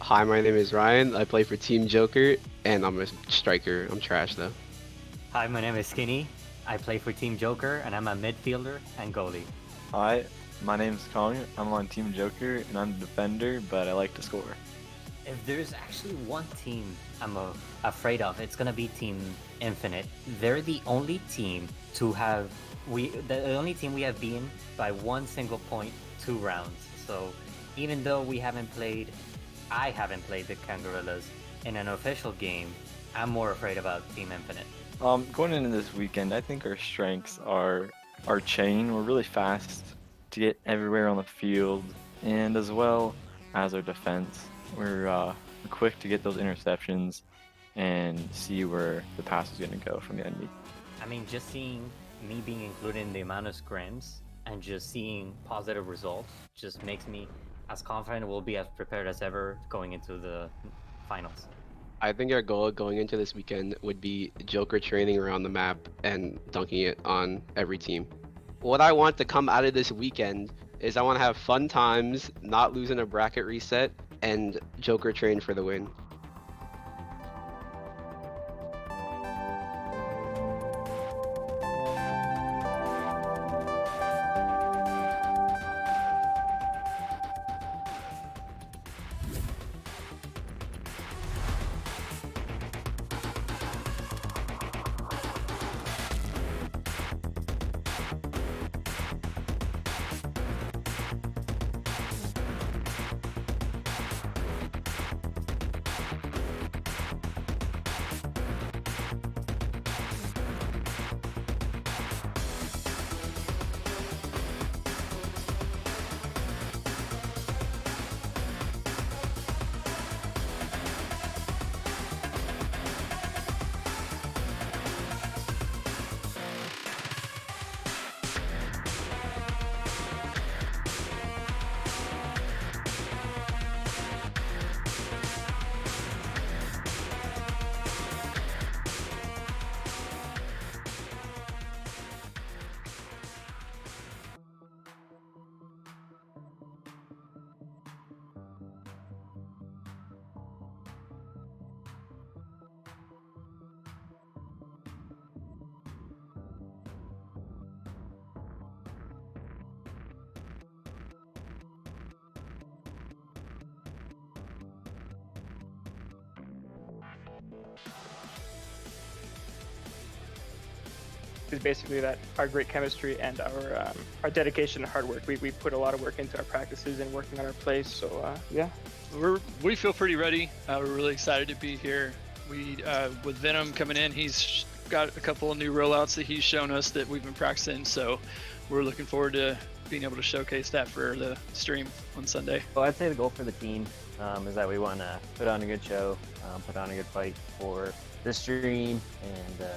Hi, my name is Ryan. I play for Team Joker, and I'm a striker. I'm trash though. Hi, my name is Skinny. I play for Team Joker, and I'm a midfielder and goalie. Hi, my name's Kong. I'm on Team Joker, and I'm the defender, but I like to score. If there's actually one team I'm afraid of, it's gonna be Team Infinite. They're the only team to have the only team we have beaten by one single point 2 rounds. So even though I haven't played the Kangarillas in an official game, I'm more afraid about Team Infinite. Going into this weekend, I think our strengths are our chain. We're really fast to get everywhere on the field, and as well as our defense. We're quick to get those interceptions and see where the pass is going to go from the enemy. I mean, just seeing me being included in the amount of scrims and just seeing positive results just makes me as confident we'll be as prepared as ever going into the finals. I think our goal going into this weekend would be Joker training around the map and dunking it on every team. What I want to come out of this weekend is I want to have fun times, not losing a bracket reset, and Joker train for the win. Is basically that our great chemistry and our dedication and hard work. We put a lot of work into our practices and working on our plays. So yeah, we feel pretty ready. We're really excited to be here. With Venom coming in, he's got a couple of new rollouts that he's shown us that we've been practicing. So we're looking forward to being able to showcase that for the stream on Sunday. Well, I'd say the goal for the team is that we want to put on a good show, put on a good fight for the stream, and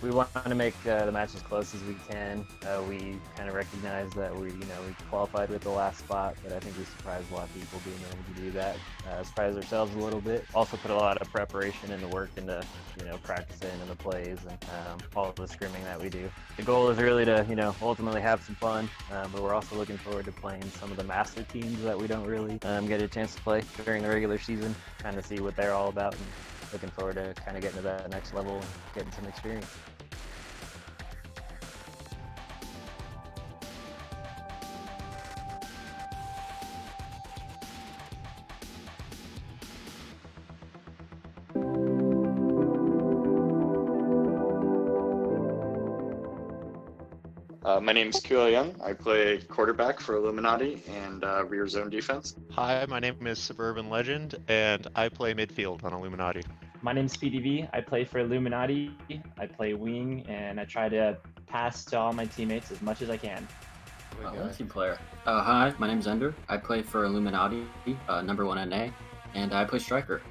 we want to make the match as close as we can. We kind of recognize that we qualified with the last spot, but I think we surprised a lot of people being able to do that. Surprised ourselves a little bit. Also put a lot of preparation and the work into practicing and the plays and all of the scrimming that we do. The goal is really to ultimately have some fun, but we're also looking forward to playing some of the master teams that we don't really get a chance to play during the regular season. Kind of see what they're all about. And looking forward to kind of getting to that next level and getting some experience. My name is QL Young. I play quarterback for Illuminati and rear zone defense. Hi, my name is Suburban Legend, and I play midfield on Illuminati. My name's PDV. I play for Illuminati. I play wing, and I try to pass to all my teammates as much as I can. Team player. Hi, my name's Ender. I play for Illuminati, number 1 NA, and I play striker.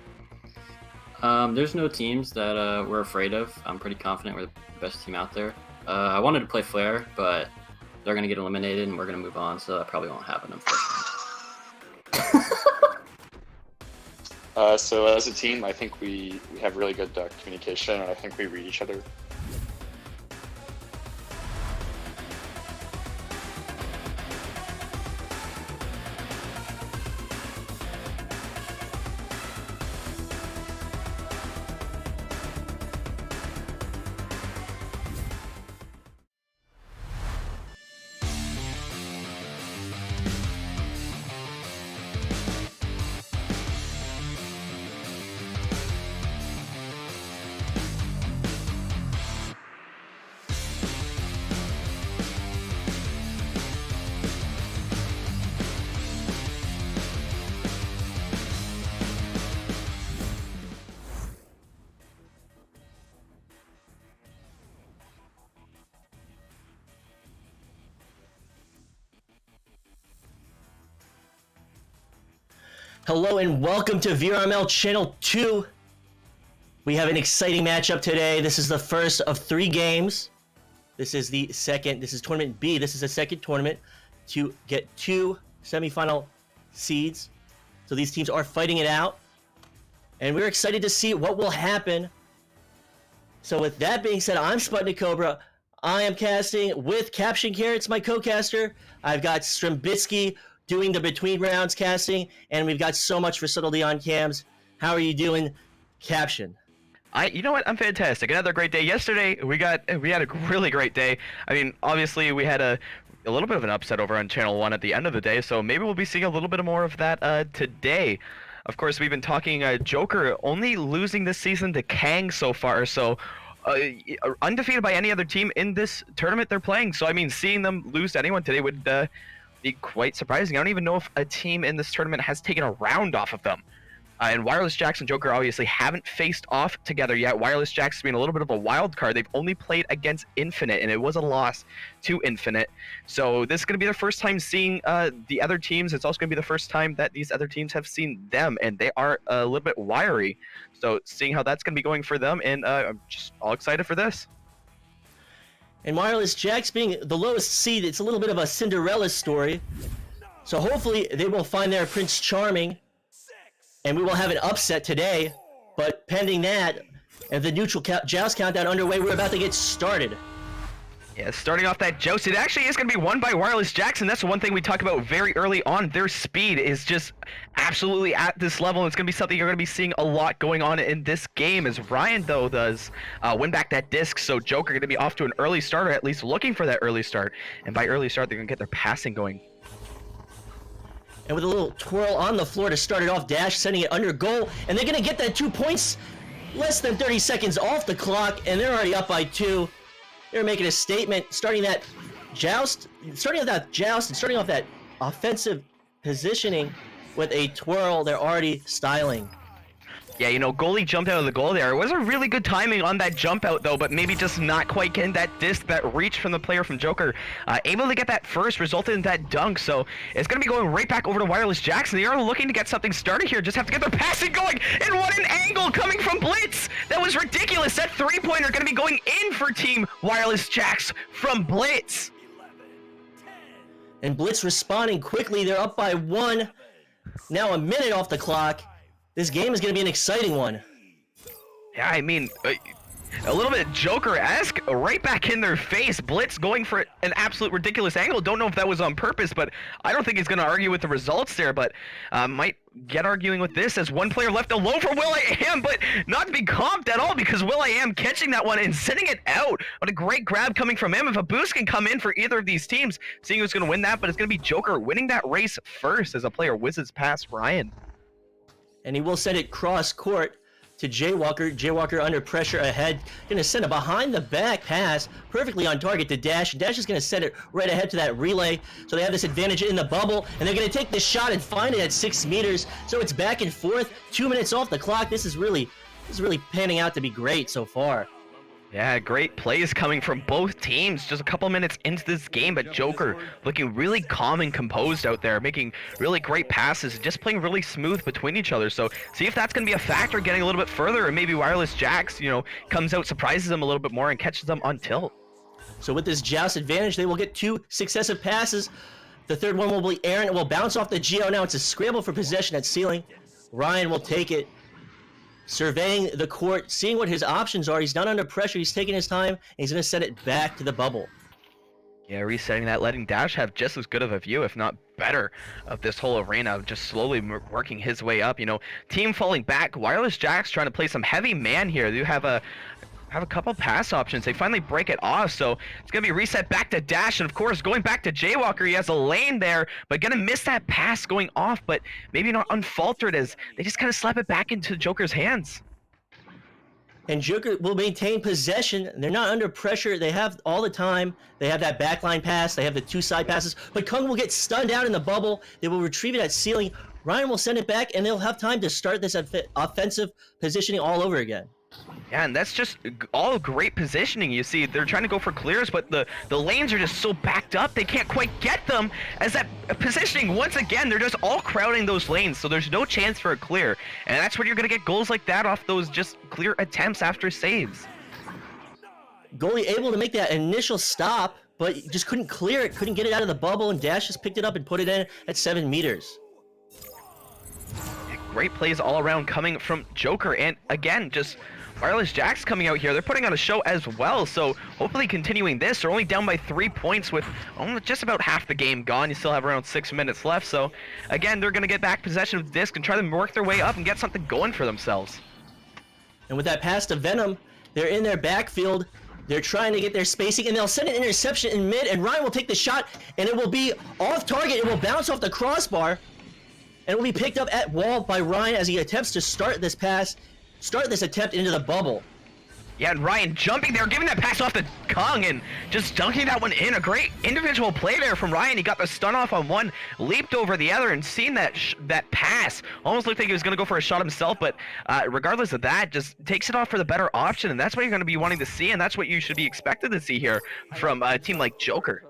There's no teams that we're afraid of. I'm pretty confident we're the best team out there. I wanted to play Flare, but they're going to get eliminated and we're going to move on, so that probably won't happen, unfortunately. So as a team, I think we have really good communication, and I think we read each other. Hello and welcome to VRML Channel 2. We have an exciting matchup today. This is the first of 3 games. This is the second. This is Tournament B. This is the second tournament to get 2 semifinal seeds. So these teams are fighting it out. And we're excited to see what will happen. So with that being said, I'm Sputnik Cobra. I am casting with Caption Carrots, my co-caster. I've got Strimbitsky doing the between rounds casting, and we've got SoMuchForSubtlety on cams. How are you doing, Caption? You know what? I'm fantastic. Another great day. Yesterday we had a really great day. I mean, obviously we had a little bit of an upset over on Channel 1 at the end of the day, so maybe we'll be seeing a little bit more of that today. Of course, we've been talking Joker only losing this season to Kang so far, so undefeated by any other team in this tournament they're playing. So I mean, seeing them lose to anyone today would be quite surprising. I don't even know if a team in this tournament has taken a round off of them. And Wireless Jax and Joker obviously haven't faced off together yet. Wireless Jax being a little bit of a wild card. They've only played against Infinite, and it was a loss to Infinite. So this is going to be their first time seeing the other teams. It's also going to be the first time that these other teams have seen them, and they are a little bit wiry. So seeing how that's going to be going for them, and I'm just all excited for this. And Wireless Jax being the lowest seed, it's a little bit of a Cinderella story. So hopefully they will find their Prince Charming, and we will have an upset today. But pending that, and the neutral joust countdown underway, we're about to get started. Yeah, starting off that joust, it actually is going to be won by Wireless Jax. That's one thing we talk about very early on. Their speed is just absolutely at this level, and it's going to be something you're going to be seeing a lot going on in this game, as Ryan, though, does win back that disc. So Joker going to be off to an early start, or at least looking for that early start. And by early start, they're going to get their passing going. And with a little twirl on the floor to start it off, Dash sending it under goal, and they're going to get that 2 points less than 30 seconds off the clock, and they're already up by 2. They're making a statement, starting that joust, and starting off that offensive positioning with a twirl. They're already styling. Yeah, you know, goalie jumped out of the goal there. It was a really good timing on that jump out, though, but maybe just not quite getting that disc, that reach from the player from Joker. Able to get that first, resulted in that dunk, so it's going to be going right back over to Wireless Jax. They are looking to get something started here, just have to get their passing going, and what an angle coming from Blitz! That was ridiculous! That three-pointer going to be going in for Team Wireless Jax from Blitz! And Blitz responding quickly, they're up by 1. Now a minute off the clock. This game is going to be an exciting one. Yeah, I mean, a little bit Joker-esque, right back in their face. Blitz going for an absolute ridiculous angle. Don't know if that was on purpose, but I don't think he's going to argue with the results there, but might get arguing with this as one player left alone for will.i.am, but not to be comped at all because will.i.am catching that one and sending it out. What a great grab coming from him. If a boost can come in for either of these teams, seeing who's going to win that, but it's going to be Joker winning that race first as a player whizzes past Ryan. And he will send it cross court to Jaywalker. Jaywalker under pressure ahead. Going to send a behind the back pass perfectly on target to Dash. Dash is going to send it right ahead to that relay. So they have this advantage in the bubble. And they're going to take this shot and find it at 6 meters. So it's back and forth. 2 minutes off the clock. This is really panning out to be great so far. Yeah, great plays coming from both teams just a couple minutes into this game, but Joker looking really calm and composed out there, making really great passes, just playing really smooth between each other. So see if that's going to be a factor getting a little bit further, and maybe Wireless Jax, you know, comes out, surprises them a little bit more and catches them on tilt. So with this joust advantage, they will get 2 successive passes. The third one will be Aaron. It will bounce off the Geo. Now it's a scramble for possession at ceiling. Ryan will take it. Surveying the court, seeing what his options are. He's not under pressure. He's taking his time, and he's going to send it back to the bubble. Yeah, resetting that, letting Dash have just as good of a view, if not better, of this whole arena, just slowly working his way up. You know, team falling back. Wireless Jax trying to play some heavy man here. They have a couple pass options. They finally break it off, so it's going to be reset back to Dash, and of course, going back to Jaywalker. He has a lane there, but going to miss that pass going off, but maybe not unfaltered as they just kind of slap it back into Joker's hands. And Joker will maintain possession. They're not under pressure. They have all the time. They have that backline pass. They have the 2 side passes, but Kung will get stunned out in the bubble. They will retrieve it at ceiling. Ryan will send it back, and they'll have time to start this offensive positioning all over again. Yeah, and that's just all great positioning. You see, they're trying to go for clears, but the lanes are just so backed up, they can't quite get them. As that positioning, once again, they're just all crowding those lanes, so there's no chance for a clear. And that's when you're going to get goals like that off those just clear attempts after saves. Goalie able to make that initial stop, but just couldn't clear it, couldn't get it out of the bubble, and Dash just picked it up and put it in at 7 meters. Great plays all around coming from Joker, and again, just Wireless Jacks coming out here. They're putting on a show as well, so hopefully continuing this. They're only down by 3 points with just about half the game gone. You still have around 6 minutes left, so again, they're going to get back possession of the disc and try to work their way up and get something going for themselves. And with that pass to Venom, they're in their backfield. They're trying to get their spacing, and they'll send an interception in mid, and Ryan will take the shot, and it will be off target. It will bounce off the crossbar, and it will be picked up at wall by Ryan as he attempts to start this attempt into the bubble. Yeah, and Ryan jumping there, giving that pass off to Kung and just dunking that one in. A great individual play there from Ryan. He got the stun off on one, leaped over the other, and seen that pass. Almost looked like he was going to go for a shot himself, but regardless of that, just takes it off for the better option, and that's what you're going to be wanting to see, and that's what you should be expected to see here from a team like Joker.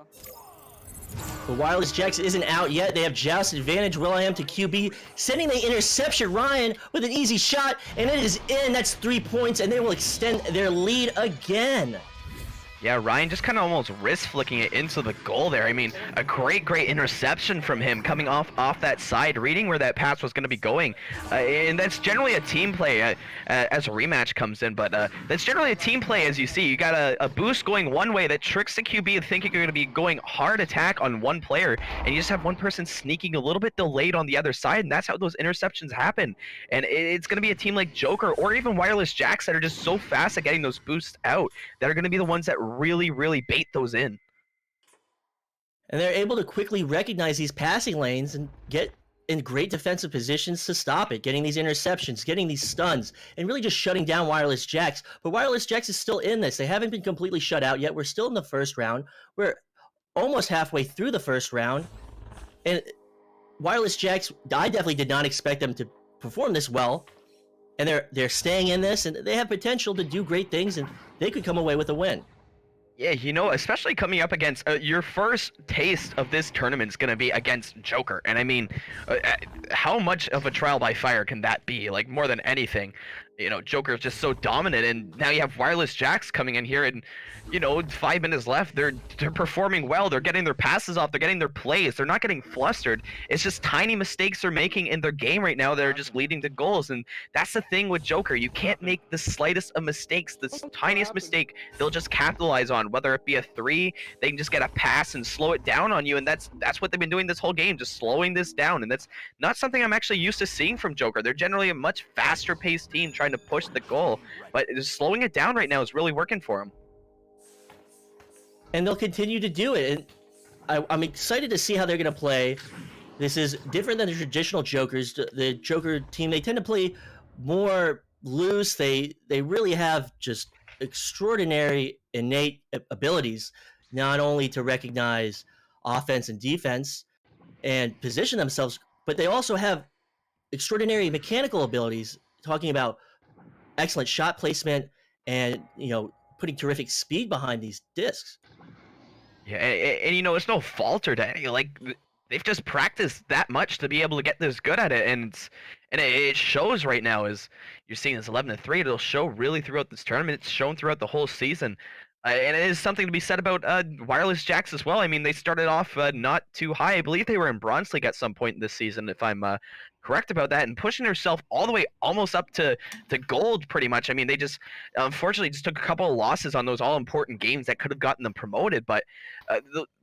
The Wireless Jacks isn't out yet. They have joust advantage. will.i.am to QB, sending the interception. Ryan with an easy shot, and it is in. That's 3 points, and they will extend their lead again. Yeah, Ryan just kind of almost wrist flicking it into the goal there. I mean, a great interception from him coming off that side, reading where that pass was going to be going. And that's generally a team play as a rematch comes in, but that's generally a team play as you see. You got a boost going one way that tricks the QB thinking you're going to be going hard attack on one player, and you just have one person sneaking a little bit delayed on the other side, and that's how those interceptions happen. And it's going to be a team like Joker or even Wireless Jacks that are just so fast at getting those boosts out that are going to be the ones that really bait those in. And they're able to quickly recognize these passing lanes and get in great defensive positions to stop it, getting these interceptions, getting these stuns, and really just shutting down Wireless Jacks. But Wireless Jacks is still in this. They haven't been completely shut out yet. We're still in the first round. We're almost halfway through the first round. And Wireless Jacks, I definitely did not expect them to perform this well. And they're staying in this, and they have potential to do great things, and they could come away with a win. Yeah, you know, especially coming up against your first taste of this tournament is going to be against Joker. And I mean, how much of a trial by fire can that be? Like, more than anything, you know, Joker is just so dominant. And now you have Wireless Jacks coming in here, and, you know, 5 minutes left. They're performing well. They're getting their passes off. They're getting their plays. They're not getting flustered. It's just tiny mistakes they're making in their game right now that are just leading to goals. And that's the thing with Joker. You can't make the slightest of mistakes. The tiniest mistake, they'll just capitalize on. Whether it be a 3, they can just get a pass and slow it down on you. And that's what they've been doing this whole game, just slowing this down. And that's not something I'm actually used to seeing from Joker. They're generally a much faster paced team trying to push the goal, but just slowing it down right now is really working for them. And they'll continue to do it. And I'm excited to see how they're going to play. This is different than the traditional Jokers. The Joker team, they tend to play more loose. They really have just extraordinary innate abilities, not only to recognize offense and defense and position themselves, but they also have extraordinary mechanical abilities, talking about excellent shot placement and, you know, putting terrific speed behind these discs. Yeah, and you know, it's no falter to any, like, they've just practiced that much to be able to get this good at it, and it shows right now. As you're seeing this 11-3, it'll show really throughout this tournament. It's shown throughout the whole season. And it is something to be said about Wireless Jacks as well. I mean, they started off not too high. I believe they were in Bronze League at some point in this season, if I'm correct about that, and pushing herself all the way almost up to gold pretty much. I mean, they just unfortunately just took a couple of losses on those all-important games that could have gotten them promoted, but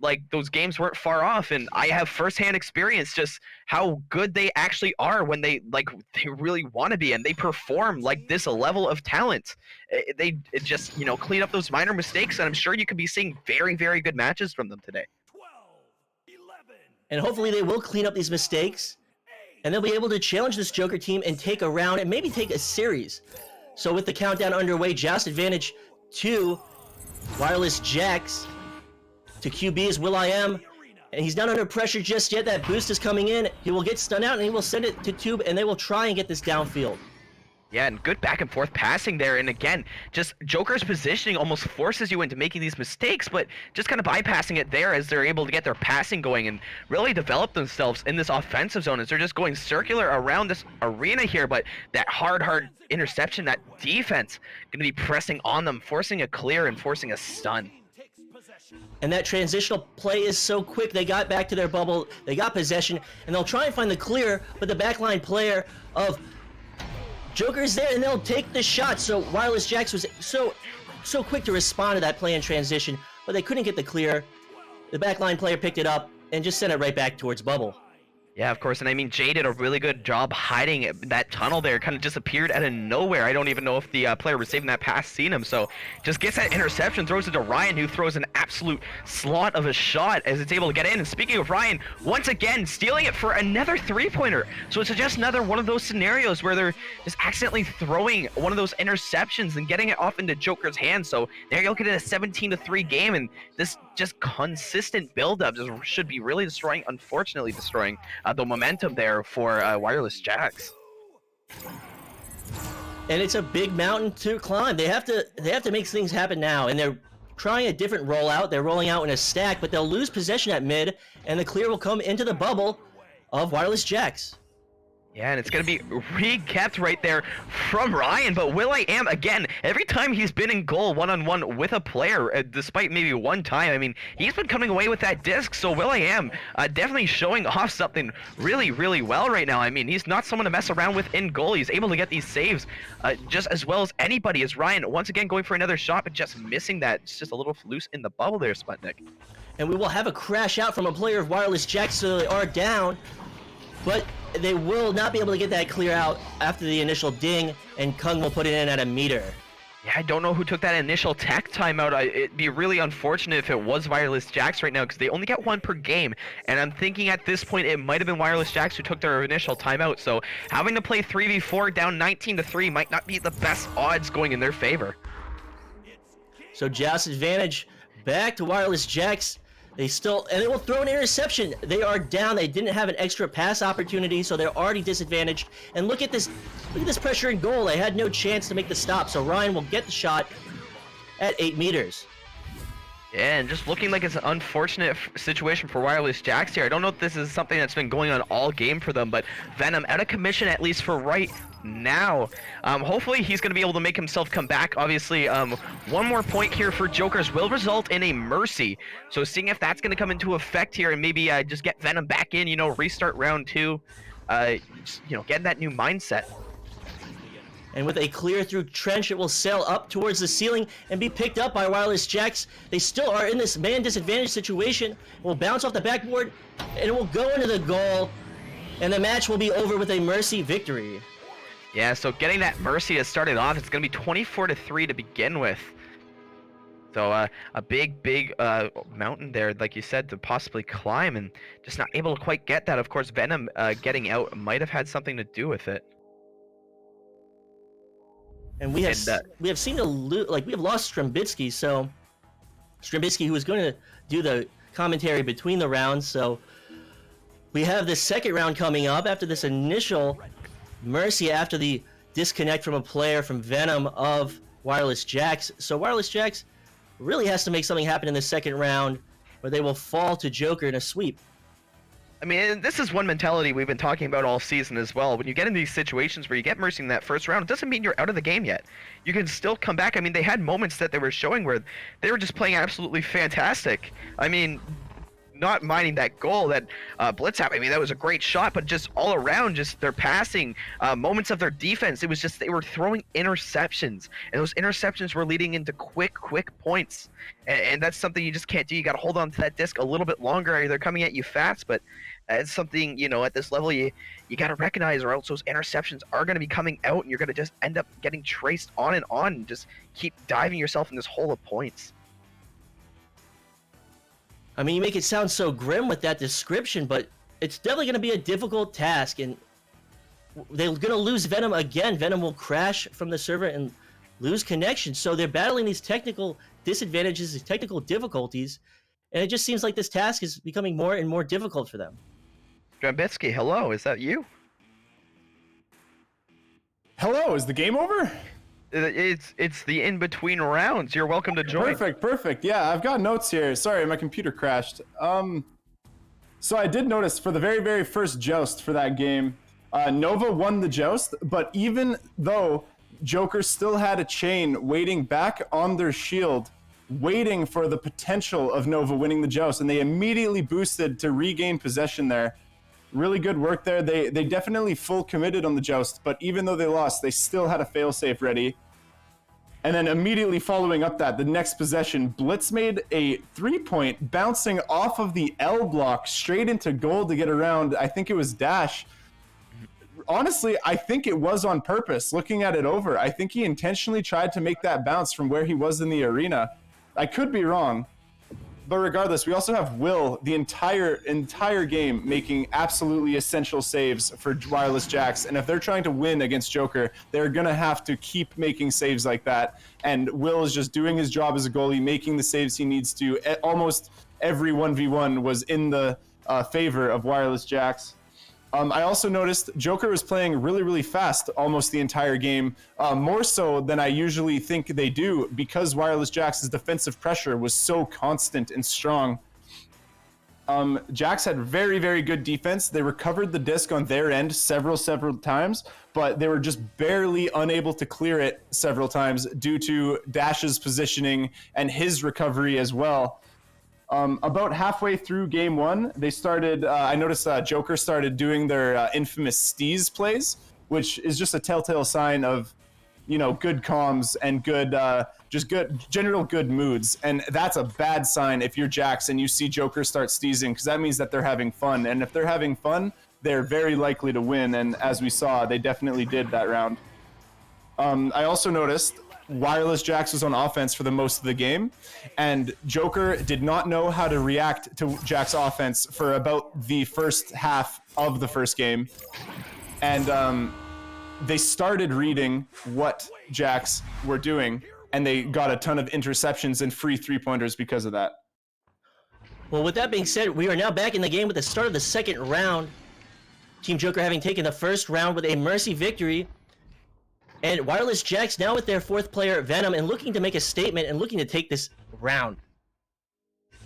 like, those games weren't far off, and I have firsthand experience just how good they actually are when they really want to be, and they perform like this level of talent. They just, you know, clean up those minor mistakes, and I'm sure you could be seeing very good matches from them today. And hopefully they will clean up these mistakes, and they'll be able to challenge this Joker team and take a round and maybe take a series. So with the countdown underway, joust advantage to Wireless Jacks. To QB is will.i.am, and he's not under pressure just yet. That boost is coming in. He will get stunned out, and he will send it to Tube, and they will try and get this downfield. Yeah, and good back and forth passing there. And again, just Joker's positioning almost forces you into making these mistakes, but just kind of bypassing it there as they're able to get their passing going and really develop themselves in this offensive zone as they're just going circular around this arena here. But that hard interception, that defense going to be pressing on them, forcing a clear and forcing a stun. And that transitional play is so quick. They got back to their bubble, they got possession, and they'll try and find the clear, but the backline player of Joker's there, and they'll take the shot. So Wireless Jax was so quick to respond to that play in transition, but they couldn't get the clear. The backline player picked it up and just sent it right back towards bubble. Yeah, of course, and I mean, Jay did a really good job hiding that tunnel there. Kind of just appeared out of nowhere. I don't even know if the player receiving that pass seen him, so just gets that interception, throws it to Ryan, who throws an absolute slot of a shot as it's able to get in. And speaking of Ryan, once again, stealing it for another three-pointer. So it's just another one of those scenarios where they're just accidentally throwing one of those interceptions and getting it off into Joker's hands. So there you're looking at a 17-3 game, and this just consistent build-up just should be really unfortunately destroying the momentum there for Wireless Jax. And it's a big mountain to climb. They have to make things happen now, and they're trying a different rollout. They're rolling out in a stack, but they'll lose possession at mid, and the clear will come into the bubble of Wireless Jax. Yeah, and it's going to be re-kept right there from Ryan, but will.i.am, again, every time he's been in goal one-on-one with a player, despite maybe one time, I mean, he's been coming away with that disc, so will.i.am definitely showing off something really, really well right now. I mean, he's not someone to mess around with in goal. He's able to get these saves just as well as anybody, as Ryan once again going for another shot, but just missing that. It's just a little loose in the bubble there, Sputnik. And we will have a crash out from a player of Wireless Jax, so they are down, but they will not be able to get that clear out after the initial ding, and Kung will put it in at a meter. Yeah, I don't know who took that initial tech timeout. It'd be really unfortunate if it was Wireless Jax right now, because they only get one per game, and I'm thinking at this point it might have been Wireless Jax who took their initial timeout, so having to play 3v4 down 19-3 might not be the best odds going in their favor. So Joust advantage back to Wireless Jax. They will throw an interception. They are down. They didn't have an extra pass opportunity, so they're already disadvantaged. And look at this pressure in goal. They had no chance to make the stop, so Ryan will get the shot at 8 meters. Yeah, and just looking like it's an unfortunate situation for Wireless Jax here. I don't know if this is something that's been going on all game for them, but Venom out of commission at least for right now. Hopefully he's going to be able to make himself come back. Obviously, one more point here for Jokers will result in a mercy. So seeing if that's going to come into effect here and maybe just get Venom back in, restart round 2, getting that new mindset. And with a clear through trench, it will sail up towards the ceiling and be picked up by Wireless Jax. They still are in this man disadvantage situation. It will bounce off the backboard, and it will go into the goal, and the match will be over with a mercy victory. Yeah, so getting that mercy to start it off, it's going to be 24-3 to begin with. So a big mountain there, like you said, to possibly climb, and just not able to quite get that. Of course, Venom getting out might have had something to do with it. And we have lost Strembitsky, so Strembitsky, who was going to do the commentary between the rounds, so we have the second round coming up after this initial mercy after the disconnect from a player from Venom of Wireless Jax. So Wireless Jax really has to make something happen in the second round, where they will fall to Joker in a sweep. I mean, this is one mentality we've been talking about all season as well. When you get in these situations where you get mercy in that first round, it doesn't mean you're out of the game yet. You can still come back. I mean, they had moments that they were showing where they were just playing absolutely fantastic. I mean, not minding that goal that Blitz had. I mean, that was a great shot, but just all around, just their passing, moments of their defense, it was just they were throwing interceptions, and those interceptions were leading into quick points. And that's something you just can't do. You got to hold on to that disc a little bit longer. They're coming at you fast, but it's something, at this level you got to recognize, or else those interceptions are going to be coming out, and you're going to just end up getting traced on and just keep diving yourself in this hole of points. I mean, you make it sound so grim with that description, but it's definitely going to be a difficult task, and they're going to lose Venom again. Venom will crash from the server and lose connection, so they're battling these technical disadvantages, these technical difficulties, and it just seems like this task is becoming more and more difficult for them. Strembitsky, hello, is that you? Hello, is the game over? It's the in-between rounds. You're welcome to join. Perfect. Yeah, I've got notes here. Sorry, my computer crashed. So I did notice for the very first joust for that game, Nova won the joust, but even though Joker still had a chain waiting back on their shield, waiting for the potential of Nova winning the joust, and they immediately boosted to regain possession there. Really good work there. They definitely full committed on the joust, but even though they lost, they still had a failsafe ready. And then immediately following up that, the next possession, Blitz made a 3-point bouncing off of the L block straight into goal to get around, I think it was Dash. Honestly, I think it was on purpose. Looking at it over, I think he intentionally tried to make that bounce from where he was in the arena. I could be wrong. But regardless, we also have Will the entire game making absolutely essential saves for Wireless Jax. And if they're trying to win against Joker, they're going to have to keep making saves like that. And Will is just doing his job as a goalie, making the saves he needs to. Almost every 1v1 was in the favor of Wireless Jax. I also noticed Joker was playing really fast almost the entire game, more so than I usually think they do, because Wireless Jax's defensive pressure was so constant and strong. Jax had very good defense. They recovered the disc on their end several times, but they were just barely unable to clear it several times due to Dash's positioning and his recovery as well. About halfway through game one, they started, I noticed Joker started doing their infamous Steez plays, which is just a telltale sign of, good comms and good, general good moods. And that's a bad sign if you're Jax and you see Joker start steezing, because that means that they're having fun. And if they're having fun, they're very likely to win. And as we saw, they definitely did that round. I also noticed Wireless Jax was on offense for the most of the game, and Joker did not know how to react to Jax offense for about the first half of the first game. And they started reading what Jax were doing, and they got a ton of interceptions and free three-pointers because of that. Well, with that being said, we are now back in the game with the start of the second round. Team Joker having taken the first round with a mercy victory. And Wireless Jax now with their fourth player, Venom, and looking to make a statement and looking to take this round.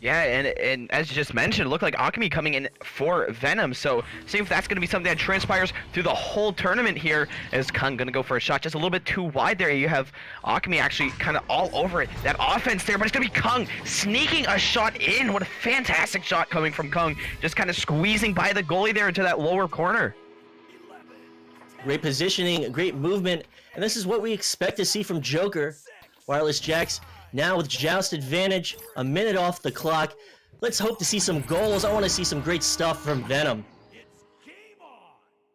Yeah, and as you just mentioned, it looked like Alchemy coming in for Venom, so see if that's going to be something that transpires through the whole tournament here. Is Kung going to go for a shot just a little bit too wide there? You have Alchemy actually kind of all over it. That offense there, but it's going to be Kung sneaking a shot in. What a fantastic shot coming from Kung. Just kind of squeezing by the goalie there into that lower corner. Great positioning, great movement, and this is what we expect to see from Joker. Wireless Jax now with joust advantage, a minute off the clock. Let's hope to see some goals. I want to see some great stuff from Venom.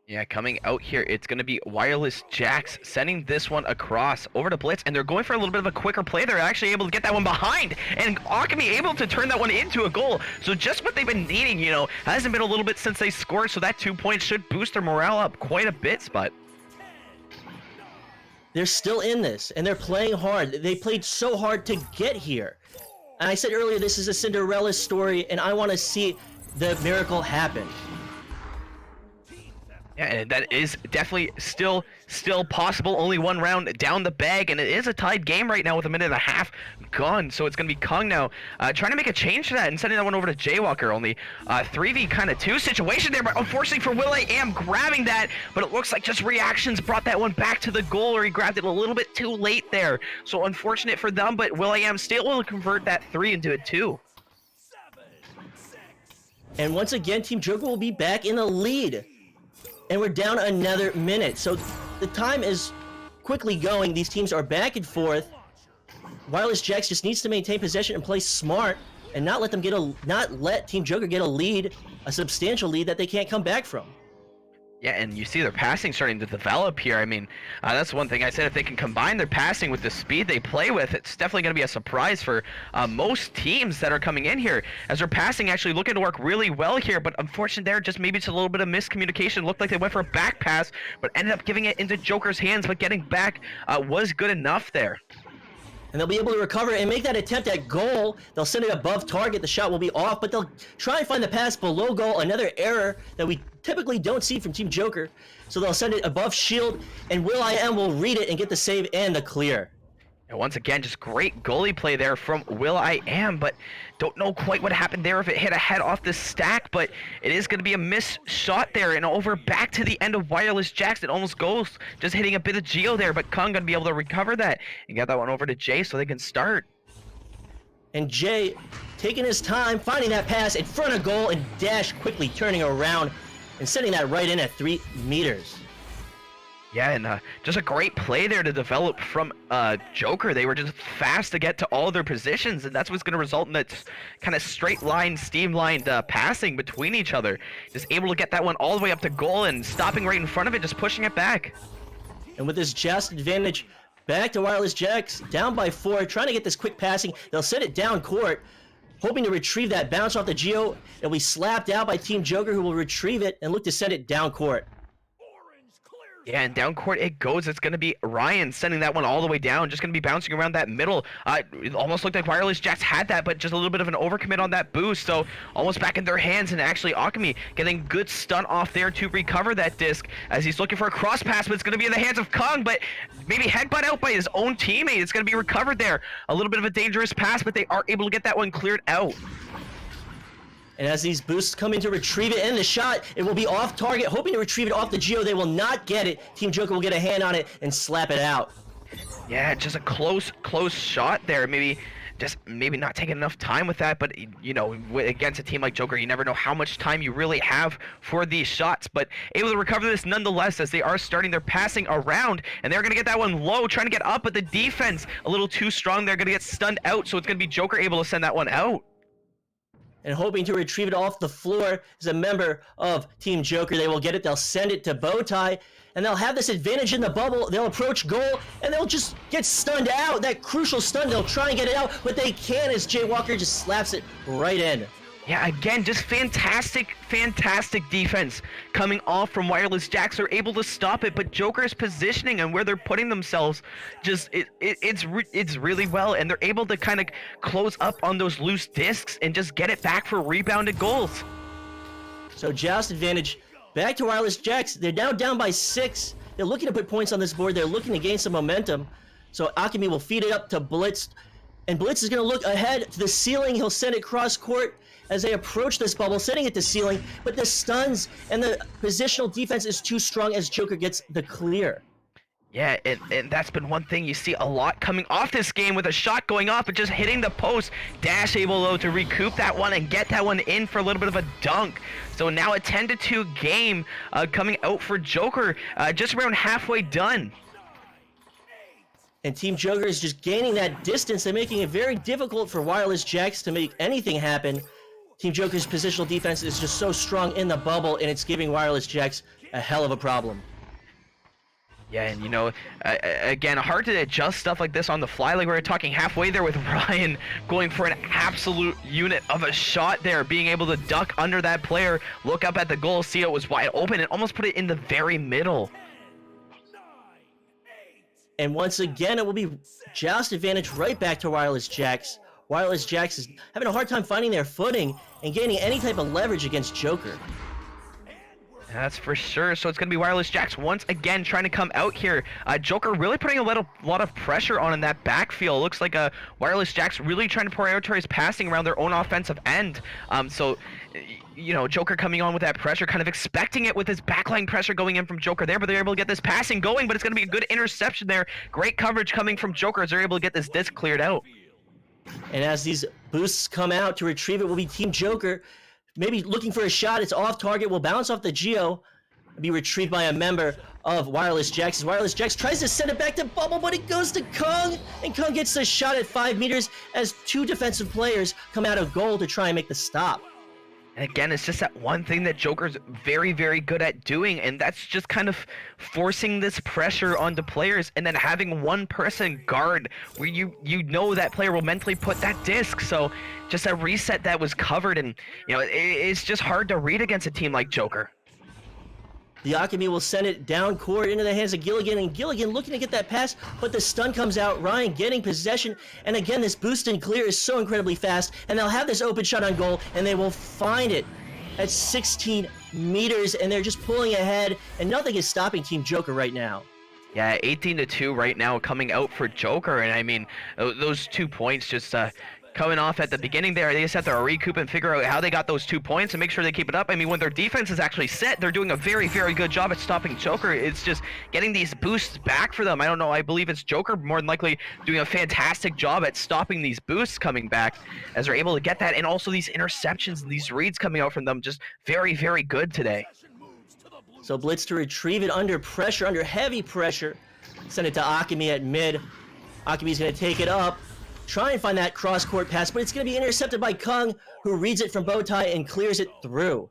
Yeah, coming out here, it's going to be Wireless Jax sending this one across over to Blitz, and they're going for a little bit of a quicker play. They're actually able to get that one behind, and Alchemy able to turn that one into a goal. So just what they've been needing, hasn't been a little bit since they scored, so that 2 points should boost their morale up quite a bit, Sput. They're still in this, and they're playing hard. They played so hard to get here. And I said earlier, this is a Cinderella story, and I want to see the miracle happen. Yeah, and that is definitely still possible. Only one round down the bag, and it is a tied game right now with a minute and a half gone. So it's going to be Kung now trying to make a change to that and sending that one over to Jaywalker. Only 3v kind of 2 situation there, but unfortunately for will.i.am grabbing that, but it looks like just reactions brought that one back to the goal, or he grabbed it a little bit too late there. So unfortunate for them, but will.i.am still will convert that 3 into a 2. And once again, Team Joker will be back in the lead. And we're down another minute. So the time is quickly going. These teams are back and forth. Wireless Jax just needs to maintain possession and play smart and not let Team Joker get a lead, a substantial lead that they can't come back from. Yeah, and you see their passing starting to develop here. I mean, that's one thing I said. If they can combine their passing with the speed they play with, it's definitely going to be a surprise for most teams that are coming in here, as their passing actually looking to work really well here. But unfortunately there, just maybe it's a little bit of miscommunication. Looked like they went for a back pass, but ended up giving it into Joker's hands, but getting back was good enough there. And they'll be able to recover and make that attempt at goal. They'll send it above target. The shot will be off, but they'll try and find the pass below goal. Another error that we typically don't see from Team Joker. So they'll send it above shield, and will.i.am will read it and get the save and the clear. And once again, just great goalie play there from will.i.am, but don't know quite what happened there if it hit a head off the stack, but it is going to be a missed shot there, and over back to the end of Wireless Jacks. It almost goes, just hitting a bit of Geo there, but Kung going to be able to recover that and get that one over to Jay so they can start. And Jay taking his time, finding that pass in front of goal, and Dash quickly turning around and sending that right in at 3 meters. Yeah, and just a great play there to develop from Joker. They were just fast to get to all their positions, and that's what's going to result in that kind of straight line, streamlined passing between each other. Just able to get that one all the way up to goal and stopping right in front of it, just pushing it back. And with this Joust advantage, back to Wireless Jacks, down by 4, trying to get this quick passing. They'll send it down court, hoping to retrieve that bounce off the Geo. It'll be slapped out by Team Joker, who will retrieve it and look to send it down court. Yeah, and down court it goes. It's going to be Ryan sending that one all the way down. Just going to be bouncing around that middle. It almost looked like Wireless Jacks had that, but just a little bit of an overcommit on that boost. So almost back in their hands, and actually Akami getting good stun off there to recover that disc as he's looking for a cross pass, but it's going to be in the hands of Kung, but maybe headbutt out by his own teammate. It's going to be recovered there. A little bit of a dangerous pass, but they are able to get that one cleared out. And as these boosts come in to retrieve it, and the shot, it will be off target, hoping to retrieve it off the Geo. They will not get it. Team Joker will get a hand on it and slap it out. Yeah, just a close shot there. Maybe not taking enough time with that, but you know, against a team like Joker, you never know how much time you really have for these shots, but able to recover this nonetheless as they are starting their passing around, and they're going to get that one low, trying to get up, but the defense a little too strong. They're going to get stunned out, so it's going to be Joker able to send that one out. And hoping to retrieve it off the floor is a member of Team Joker. They will get it, they'll send it to Bowtie, and they'll have this advantage in the bubble. They'll approach goal, and they'll just get stunned out. That crucial stun, they'll try and get it out, but they can't as Jay Walker just slaps it right in. Yeah, again, just fantastic defense coming off from Wireless Jacks. They're able to stop it, but Joker's positioning and where they're putting themselves, just it's really well, and they're able to kind of close up on those loose discs and just get it back for rebounded goals. So Joust advantage back to Wireless Jacks. They're now down by 6. They're looking to put points on this board. They're looking to gain some momentum. So Akami will feed it up to Blitz, and Blitz is going to look ahead to the ceiling. He'll send it cross court as they approach this bubble, setting it to ceiling, but the stuns and the positional defense is too strong as Joker gets the clear. Yeah, and that's been one thing you see a lot coming off this game, with a shot going off and just hitting the post. Dash able though to recoup that one and get that one in for a little bit of a dunk. So now a 10-2 game coming out for Joker, just around halfway done. And Team Joker is just gaining that distance and making it very difficult for Wireless Jacks to make anything happen. Team Joker's positional defense is just so strong in the bubble, and it's giving Wireless Jacks a hell of a problem. Yeah, and you know, again, hard to adjust stuff like this on the fly. Like we were talking halfway there with Ryan going for an absolute unit of a shot there, being able to duck under that player, look up at the goal, see it was wide open, and almost put it in the very middle. And once again, it will be Joust advantage right back to Wireless Jacks. Wireless Jacks is having a hard time finding their footing and gaining any type of leverage against Joker. That's for sure. So it's going to be Wireless Jacks once again trying to come out here. Joker really putting a lot of pressure on in that backfield. Looks like Wireless Jacks really trying to prioritize passing around their own offensive end. So, you know, Joker coming on with that pressure, kind of expecting it with his backline pressure going in from Joker there, but they're able to get this passing going, but it's going to be a good interception there. Great coverage coming from Joker as they're able to get this disc cleared out. And as these boosts come out to retrieve it, will be Team Joker. Maybe looking for a shot. It's off target. Will bounce off the Geo. Be retrieved by a member of Wireless Jacks. As Wireless Jacks tries to send it back to Bubble, but it goes to Kung. And Kung gets the shot at 5 meters as 2 defensive players come out of goal to try and make the stop. And again, it's just that one thing that Joker's very, very good at doing, and that's just kind of forcing this pressure onto players and then having one person guard where you know that player will mentally put that disc. So just a reset that was covered, and you know, it's just hard to read against a team like Joker. The Akemi will send it down court into the hands of Gilligan, and Gilligan looking to get that pass, but the stun comes out. Ryan getting possession, and again, this boost and clear is so incredibly fast, and they'll have this open shot on goal, and they will find it at 16 meters, and they're just pulling ahead, and nothing is stopping Team Joker right now. Yeah, 18-2 right now coming out for Joker, and I mean, those 2 points just coming off at the beginning there. They just have to recoup and figure out how they got those 2 points and make sure they keep it up. I mean, when their defense is actually set, they're doing a very, very good job at stopping Joker. It's just getting these boosts back for them. I don't know, I believe it's Joker more than likely doing a fantastic job at stopping these boosts coming back as they're able to get that, and also these interceptions and these reads coming out from them, just very, very good today. So Blitz to retrieve it under pressure, under heavy pressure. Send it to Akemi at mid. Akemi's going to take it up. Try and find that cross-court pass, but it's going to be intercepted by Kung, who reads it from Bowtie and clears it through.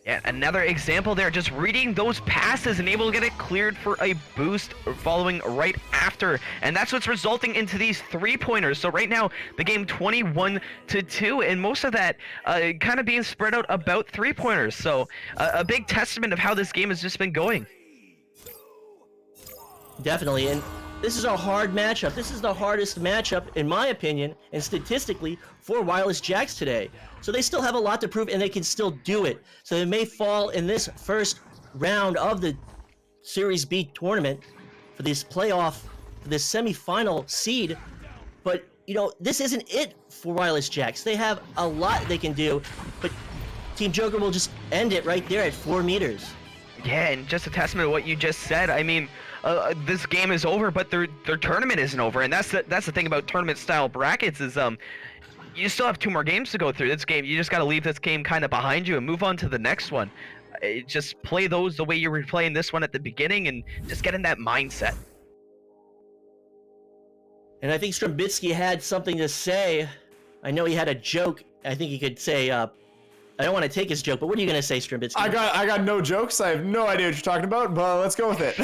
Yeah, another example there, just reading those passes and able to get it cleared for a boost following right after. And that's what's resulting into these 3-pointers. So right now, the game 21-2, and most of that kind of being spread out about 3-pointers. So a big testament of how this game has just been going. Definitely, and this is a hard matchup. This is the hardest matchup, in my opinion, and statistically, for Wireless Jacks today. So they still have a lot to prove, and they can still do it. So they may fall in this first round of the Series B tournament for this playoff, for this semifinal seed. But, you know, this isn't it for Wireless Jacks. They have a lot they can do, but Team Joker will just end it right there at 4 meters. Yeah, and just a testament to what you just said. I mean, this game is over, but their tournament isn't over, and that's the thing about tournament style brackets is you still have 2 more games to go through. This game, you just got to leave this game kind of behind you and move on to the next one. Just play those the way you were playing this one at the beginning, and just get in that mindset. And I think Strambitsky had something to say. I know he had a joke. I think he could say, I don't want to take his joke, but what are you going to say, Strambitsky? I got no jokes. I have no idea what you're talking about, but let's go with it.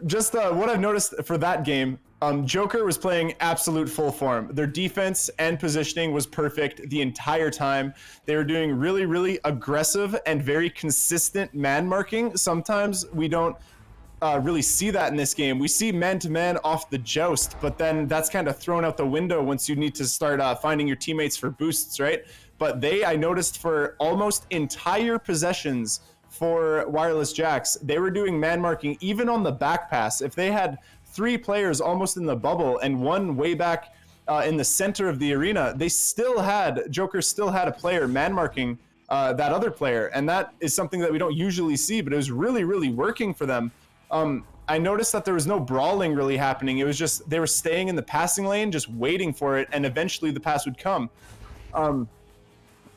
Just what I've noticed for that game, Joker was playing absolute full form. Their defense and positioning was perfect the entire time. They were doing really, really aggressive and very consistent man marking. Sometimes we don't really see that in this game. We see man-to-man off the joust, but then that's kind of thrown out the window once you need to start finding your teammates for boosts, right? But I noticed for almost entire possessions for Wireless Jacks, they were doing man marking even on the back pass. If they had 3 players almost in the bubble and 1 way back in the center of the arena, Joker still had a player man marking that other player. And that is something that we don't usually see, but it was really, really working for them. I noticed that there was no brawling really happening. It was just, they were staying in the passing lane, just waiting for it, and eventually the pass would come.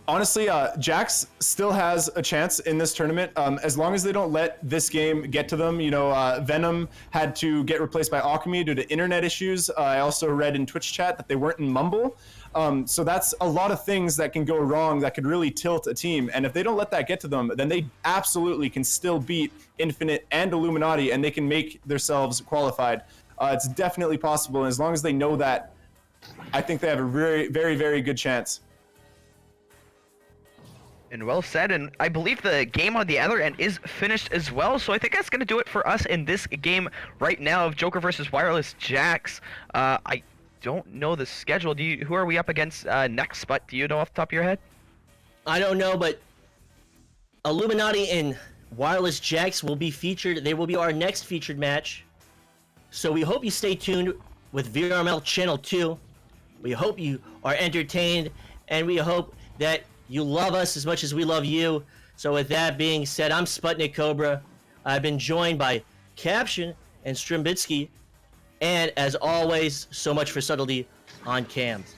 Honestly, Jax still has a chance in this tournament as long as they don't let this game get to them. You know, Venom had to get replaced by Alchemy due to internet issues. I also read in Twitch chat that they weren't in Mumble. So that's a lot of things that can go wrong that could really tilt a team. And if they don't let that get to them, then they absolutely can still beat Infinite and Illuminati, and they can make themselves qualified. It's definitely possible. And as long as they know that, I think they have a very, very, very good chance. And well said, and I believe the game on the other end is finished as well, so I think that's going to do it for us in this game right now of Joker versus Wireless Jacks. I don't know the schedule. Who are we up against next, Sput? Do you know off the top of your head? I don't know, but Illuminati and Wireless Jacks will be featured. They will be our next featured match. So we hope you stay tuned with VRML Channel 2. We hope you are entertained, and we hope that you love us as much as we love you. So with that being said, I'm Sputnik Cobra. I've been joined by Caption and Strambitsky. And as always, so much for subtlety on cams.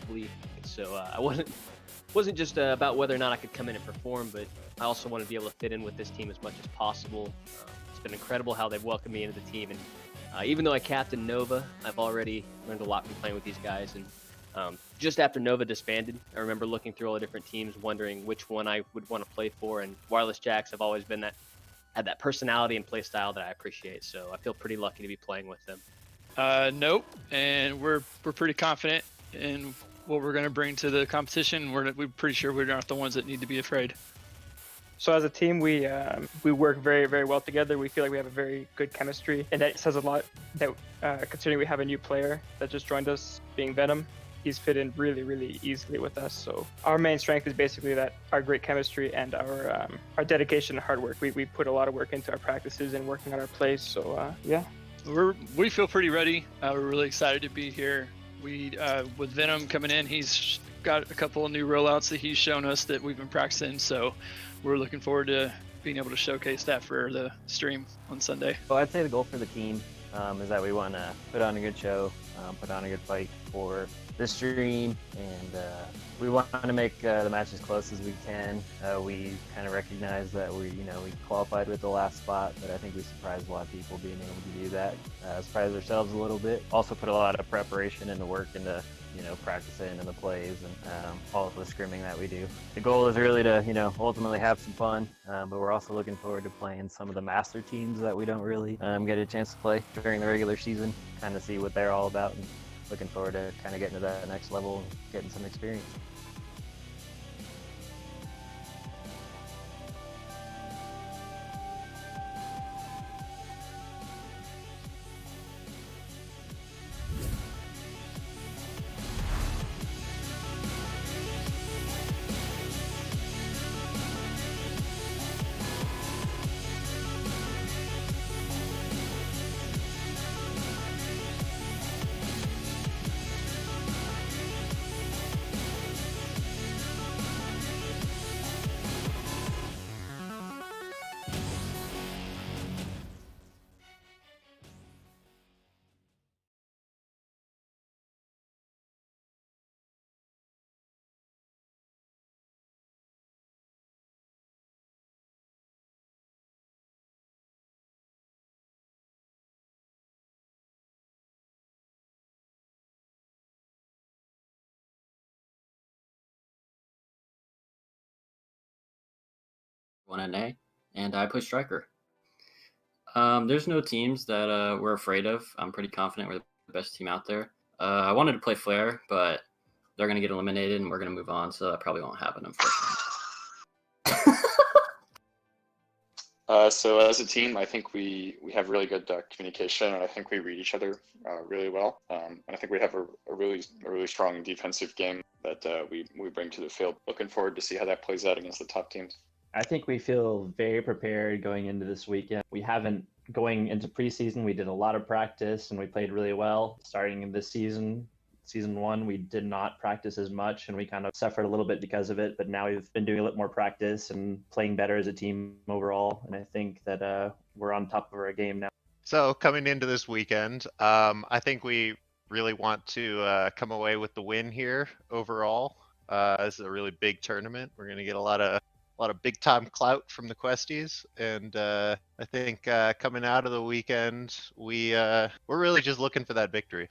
offensively. So I wasn't just about whether or not I could come in and perform, but I also want to be able to fit in with this team as much as possible. It's been incredible how they've welcomed me into the team, and even though I captain Nova, I've already learned a lot from playing with these guys. And just after Nova disbanded, I remember looking through all the different teams, wondering which one I would want to play for. And Wireless Jacks have always been had that personality and play style that I appreciate. So I feel pretty lucky to be playing with them. Nope, and we're pretty confident in what we're going to bring to the competition. We're pretty sure we're not the ones that need to be afraid. So as a team, we work very, very well together. We feel like we have a very good chemistry, and that says a lot. That considering we have a new player that just joined us, being Venom, he's fit in really, really easily with us. So our main strength is basically that our great chemistry and our dedication and hard work. We put a lot of work into our practices and working on our plays. So yeah, we feel pretty ready. We're really excited to be here. With Venom coming in, he's got a couple of new rollouts that he's shown us that we've been practicing. So we're looking forward to being able to showcase that for the stream on Sunday. Well, I'd say the goal for the team is that we want to put on a good show, put on a good fight for the stream, and we want to make the match as close as we can. We kind of recognize that we qualified with the last spot, but I think we surprised a lot of people being able to do that. Surprised ourselves a little bit. Also put a lot of preparation into work into practicing and the plays and all of the scrimming that we do. The goal is really to, ultimately have some fun, but we're also looking forward to playing some of the master teams that we don't really get a chance to play during the regular season, kind of see what they're all about, and looking forward to kind of getting to that next level and getting some experience. One NA, and I play striker. There's no teams that we're afraid of. I'm pretty confident we're the best team out there. I wanted to play Flare, but they're going to get eliminated and we're going to move on, so that probably won't happen, unfortunately. So as a team, I think we have really good communication, and I think we read each other really well. And I think we have a really strong defensive game that we bring to the field. Looking forward to see how that plays out against the top teams. I think we feel very prepared going into this weekend. We haven't, going into preseason, we did a lot of practice and we played really well. Starting this season 1, we did not practice as much and we kind of suffered a little bit because of it. But now we've been doing a little more practice and playing better as a team overall. And I think that we're on top of our game now. So coming into this weekend, I think we really want to come away with the win here overall. This is a really big tournament. We're going to get a lot of big time clout from the Questies, and I think coming out of the weekend, we're really just looking for that victory.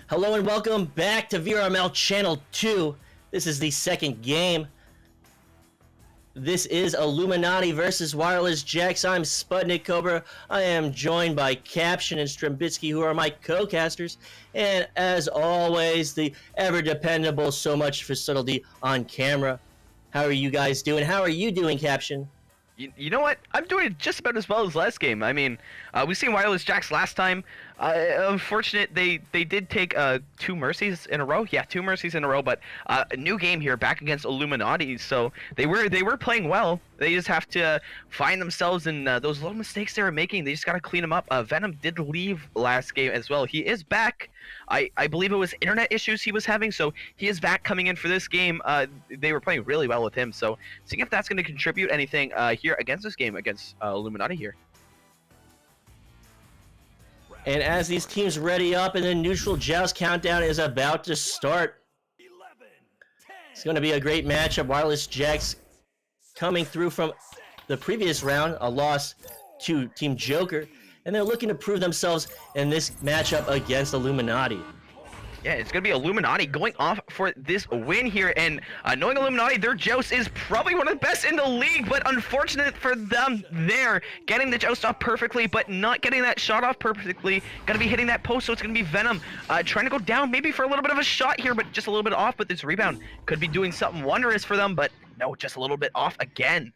Hello and welcome back to VRML Channel 2. This is the second game. This is Illuminati versus Wireless Jacks. I'm Sputnik Cobra. I am joined by Caption and Strembitsky, who are my co-casters. And as always, the ever-dependable SoMuchForSubtlety on camera. How are you guys doing? How are you doing, Caption? You know what? I'm doing just about as well as last game. I mean, we've seen Wireless Jacks last time. Unfortunate, they did take 2 mercies in a row. Yeah, 2 mercies in a row. But a new game here, back against Illuminati. So they were playing well. They just have to find themselves in those little mistakes they were making. They just got to clean them up. Venom did leave last game as well. He is back. I believe it was internet issues he was having, so he is back coming in for this game. They were playing really well with him, so seeing if that's going to contribute anything here against this game against Illuminati here. And as these teams ready up and the neutral joust countdown is about to start, it's going to be a great matchup. Wireless Jacks coming through from the previous round, a loss to Team Joker, and they're looking to prove themselves in this matchup against Illuminati. Yeah, it's going to be Illuminati going off for this win here, and knowing Illuminati, their joust is probably one of the best in the league, but unfortunate for them there, getting the joust off perfectly, but not getting that shot off perfectly. Going to be hitting that post, so it's going to be Venom trying to go down, maybe for a little bit of a shot here, but just a little bit off, but this rebound could be doing something wondrous for them, but no, just a little bit off again.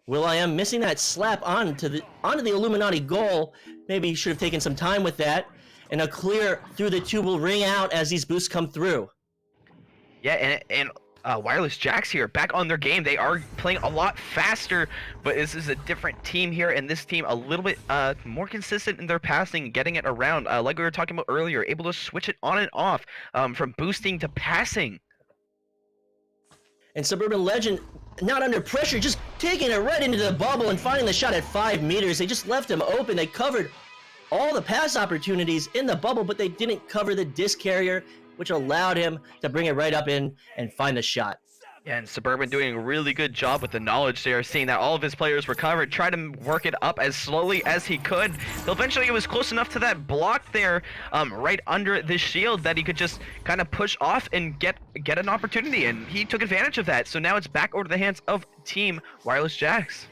will.i.am missing that slap onto the Illuminati goal. Maybe he should have taken some time with that. And a clear through the tube will ring out as these boosts come through. Yeah, and Wireless Jacks here back on their game. They are playing a lot faster, but this is a different team here, and this team a little bit more consistent in their passing, getting it around. Like we were talking about earlier, able to switch it on and off from boosting to passing. And Suburban Legend, not under pressure, just taking it right into the bubble and finding the shot at 5 meters. They just left him open. They covered all the pass opportunities in the bubble, but they didn't cover the disc carrier, which allowed him to bring it right up in and find the shot. Yeah, and Suburban doing a really good job with the knowledge there, seeing that all of his players were covered, tried to work it up as slowly as he could. But eventually it was close enough to that block there, right under the shield, that he could just kind of push off and get an opportunity, and he took advantage of that. So now it's back over to the hands of Team Wireless Jacks.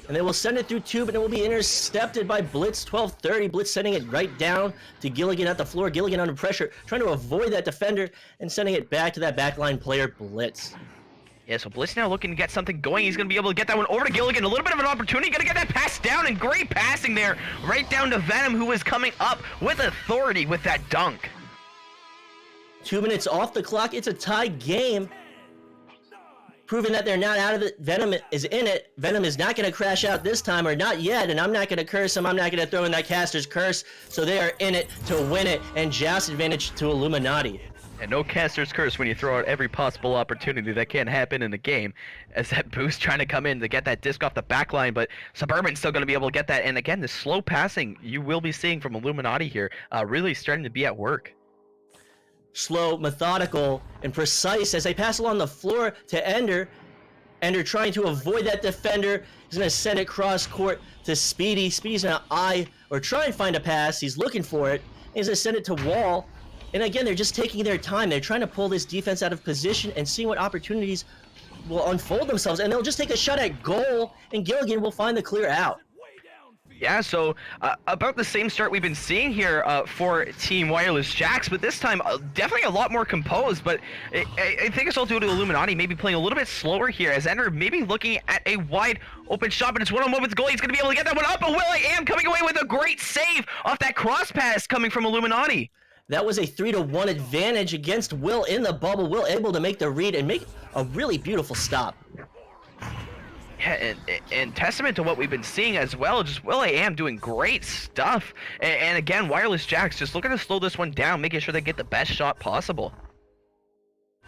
And they will send it through tube, and it will be intercepted by Blitz 1230. Blitz sending it right down to Gilligan at the floor. Gilligan under pressure, trying to avoid that defender and sending it back to that backline player, Blitz. Yeah, so Blitz now looking to get something going. He's going to be able to get that one over to Gilligan. A little bit of an opportunity. Going to get that pass down, and great passing there. Right down to Venom, who is coming up with authority with that dunk. 2 minutes off the clock. It's a tie game. Proving that they're not out of it. Venom is in it. Venom is not going to crash out this time, or not yet, and I'm not going to curse him. I'm not going to throw in that caster's curse. So they are in it to win it, and joust advantage to Illuminati. And no caster's curse when you throw out every possible opportunity that can happen in the game. As that boost trying to come in to get that disc off the back line, but Suburban's still going to be able to get that. And again, the slow passing you will be seeing from Illuminati here really starting to be at work. Slow, methodical, and precise as they pass along the floor to Ender. Ender trying to avoid that defender. He's going to send it cross court to Speedy. Speedy's going to try and find a pass. He's looking for it. He's going to send it to Wall. And again, they're just taking their time. They're trying to pull this defense out of position and seeing what opportunities will unfold themselves. And they'll just take a shot at goal, and Gilligan will find the clear out. Yeah, so about the same start we've been seeing here for Team Wireless Jacks, but this time definitely a lot more composed, but I think it's all due to Illuminati maybe playing a little bit slower here, as Ender maybe looking at a wide open shot, but it's one-on-one with the goalie. He's going to be able to get that one up, but will.i.am coming away with a great save off that cross pass coming from Illuminati. That was a 3-1 advantage against Will in the bubble. Will able to make the read and make a really beautiful stop. Yeah, and testament to what we've been seeing as well, just will.i.am doing great stuff. And again, Wireless Jacks just looking to slow this one down, making sure they get the best shot possible.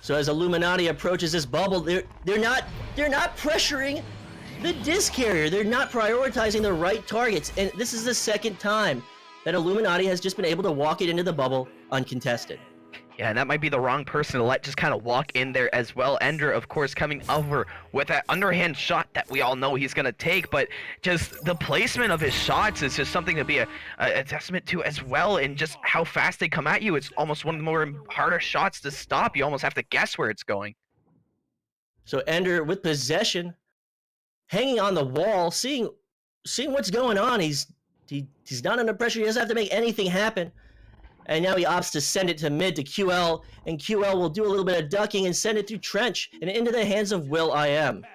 So as Illuminati approaches this bubble, they're not pressuring the disc carrier. They're not prioritizing the right targets. And this is the second time that Illuminati has just been able to walk it into the bubble uncontested. Yeah, and that might be the wrong person to let just kind of walk in there as well. Ender, of course, coming over with that underhand shot that we all know he's going to take, but just the placement of his shots is just something to be a testament to as well, and just how fast they come at you. It's almost one of the more harder shots to stop. You almost have to guess where it's going. So Ender with possession, hanging on the wall, seeing what's going on. He's not under pressure. He doesn't have to make anything happen. And now he opts to send it to mid to QL, and QL will do a little bit of ducking and send it through Trench and into the hands of will.i.am.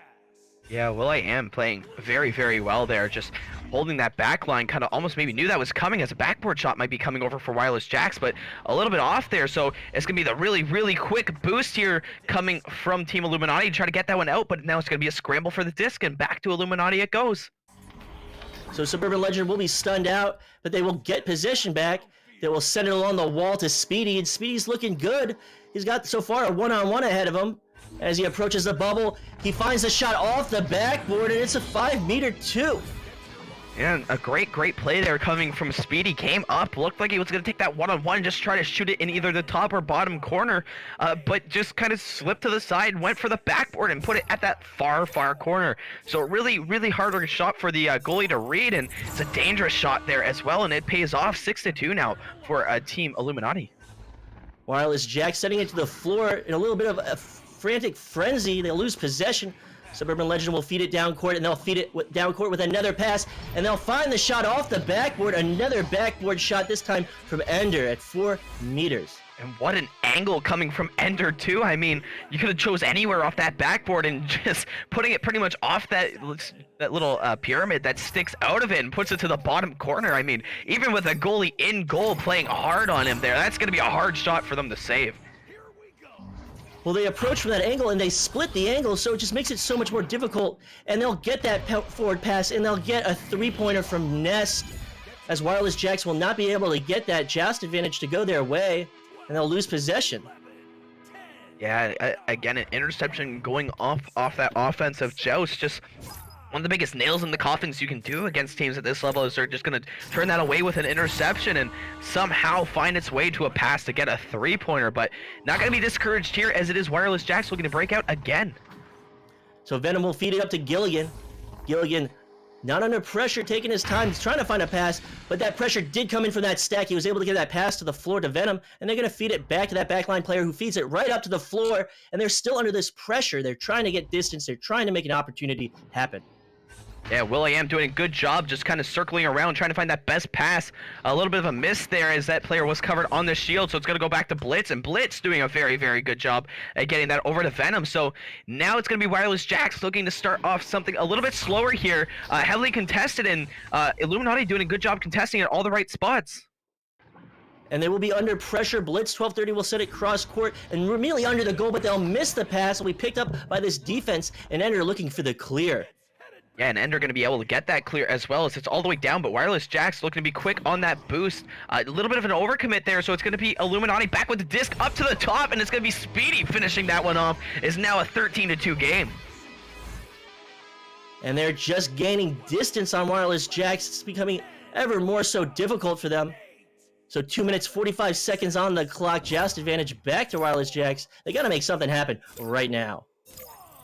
Yeah, will.i.am playing very, very well there, just holding that back line, kind of almost maybe knew that was coming as a backboard shot might be coming over for Wireless Jax, but a little bit off there, so it's going to be the really, really quick boost here coming from Team Illuminati to try to get that one out, but now it's going to be a scramble for the disc, and back to Illuminati it goes. So Suburban Legend will be stunned out, but they will get possession back. They will send it along the wall to Speedy, and Speedy's looking good. He's got so far a one-on-one ahead of him. As he approaches the bubble, he finds a shot off the backboard, and it's a 5-meter 2. And a great play there coming from Speedy. Came up, looked like he was going to take that one-on-one, just try to shoot it in either the top or bottom corner, but just kind of slipped to the side, went for the backboard, and put it at that far corner. So really, really hard shot for the goalie to read, and it's a dangerous shot there as well, and it pays off 6-2 now for Team Illuminati. Wireless Jax setting it to the floor in a little bit of a frantic frenzy. They'll lose possession. Suburban Legend will feed it down court, and they'll feed it down court with another pass, and they'll find the shot off the backboard. Another backboard shot, this time from Ender at 4 meters. And what an angle coming from Ender too. I mean, you could have chose anywhere off that backboard and just putting it pretty much off that little pyramid that sticks out of it and puts it to the bottom corner. I mean, even with a goalie in goal playing hard on him there, that's going to be a hard shot for them to save. Well, they approach from that angle, and they split the angle, so it just makes it so much more difficult. And they'll get that forward pass, and they'll get a 3-pointer from Nest, as Wireless Jax will not be able to get that joust advantage to go their way, and they'll lose possession. Yeah, again, an interception going off that offensive joust. Just one of the biggest nails in the coffins you can do against teams at this level is they're just going to turn that away with an interception and somehow find its way to a pass to get a 3-pointer. But not going to be discouraged here, as it is Wireless Jax looking to break out again. So Venom will feed it up to Gilligan. Gilligan, not under pressure, taking his time, he's trying to find a pass, but that pressure did come in from that stack. He was able to get that pass to the floor to Venom, and they're going to feed it back to that backline player who feeds it right up to the floor, and they're still under this pressure. They're trying to get distance. They're trying to make an opportunity happen. Yeah, will.i.am doing a good job just kind of circling around, trying to find that best pass. A little bit of a miss there as that player was covered on the shield, so it's going to go back to Blitz, and Blitz doing a very, very good job at getting that over to Venom. So now it's going to be Wireless Jax looking to start off something a little bit slower here, heavily contested, and Illuminati doing a good job contesting at all the right spots. And they will be under pressure. Blitz 1230 will set it cross court and immediately under the goal, but they'll miss the pass. Will be picked up by this defense, and Ender looking for the clear. Yeah, and Ender going to be able to get that clear as well, as it's all the way down, but Wireless Jax looking to be quick on that boost. A little bit of an overcommit there, so it's going to be Illuminati back with the disc up to the top, and it's going to be Speedy finishing that one off. Is now a 13-2 game. And they're just gaining distance on Wireless Jax. It's becoming ever more so difficult for them. So 2 minutes, 45 seconds on the clock. Joust advantage back to Wireless Jax. They got to make something happen right now.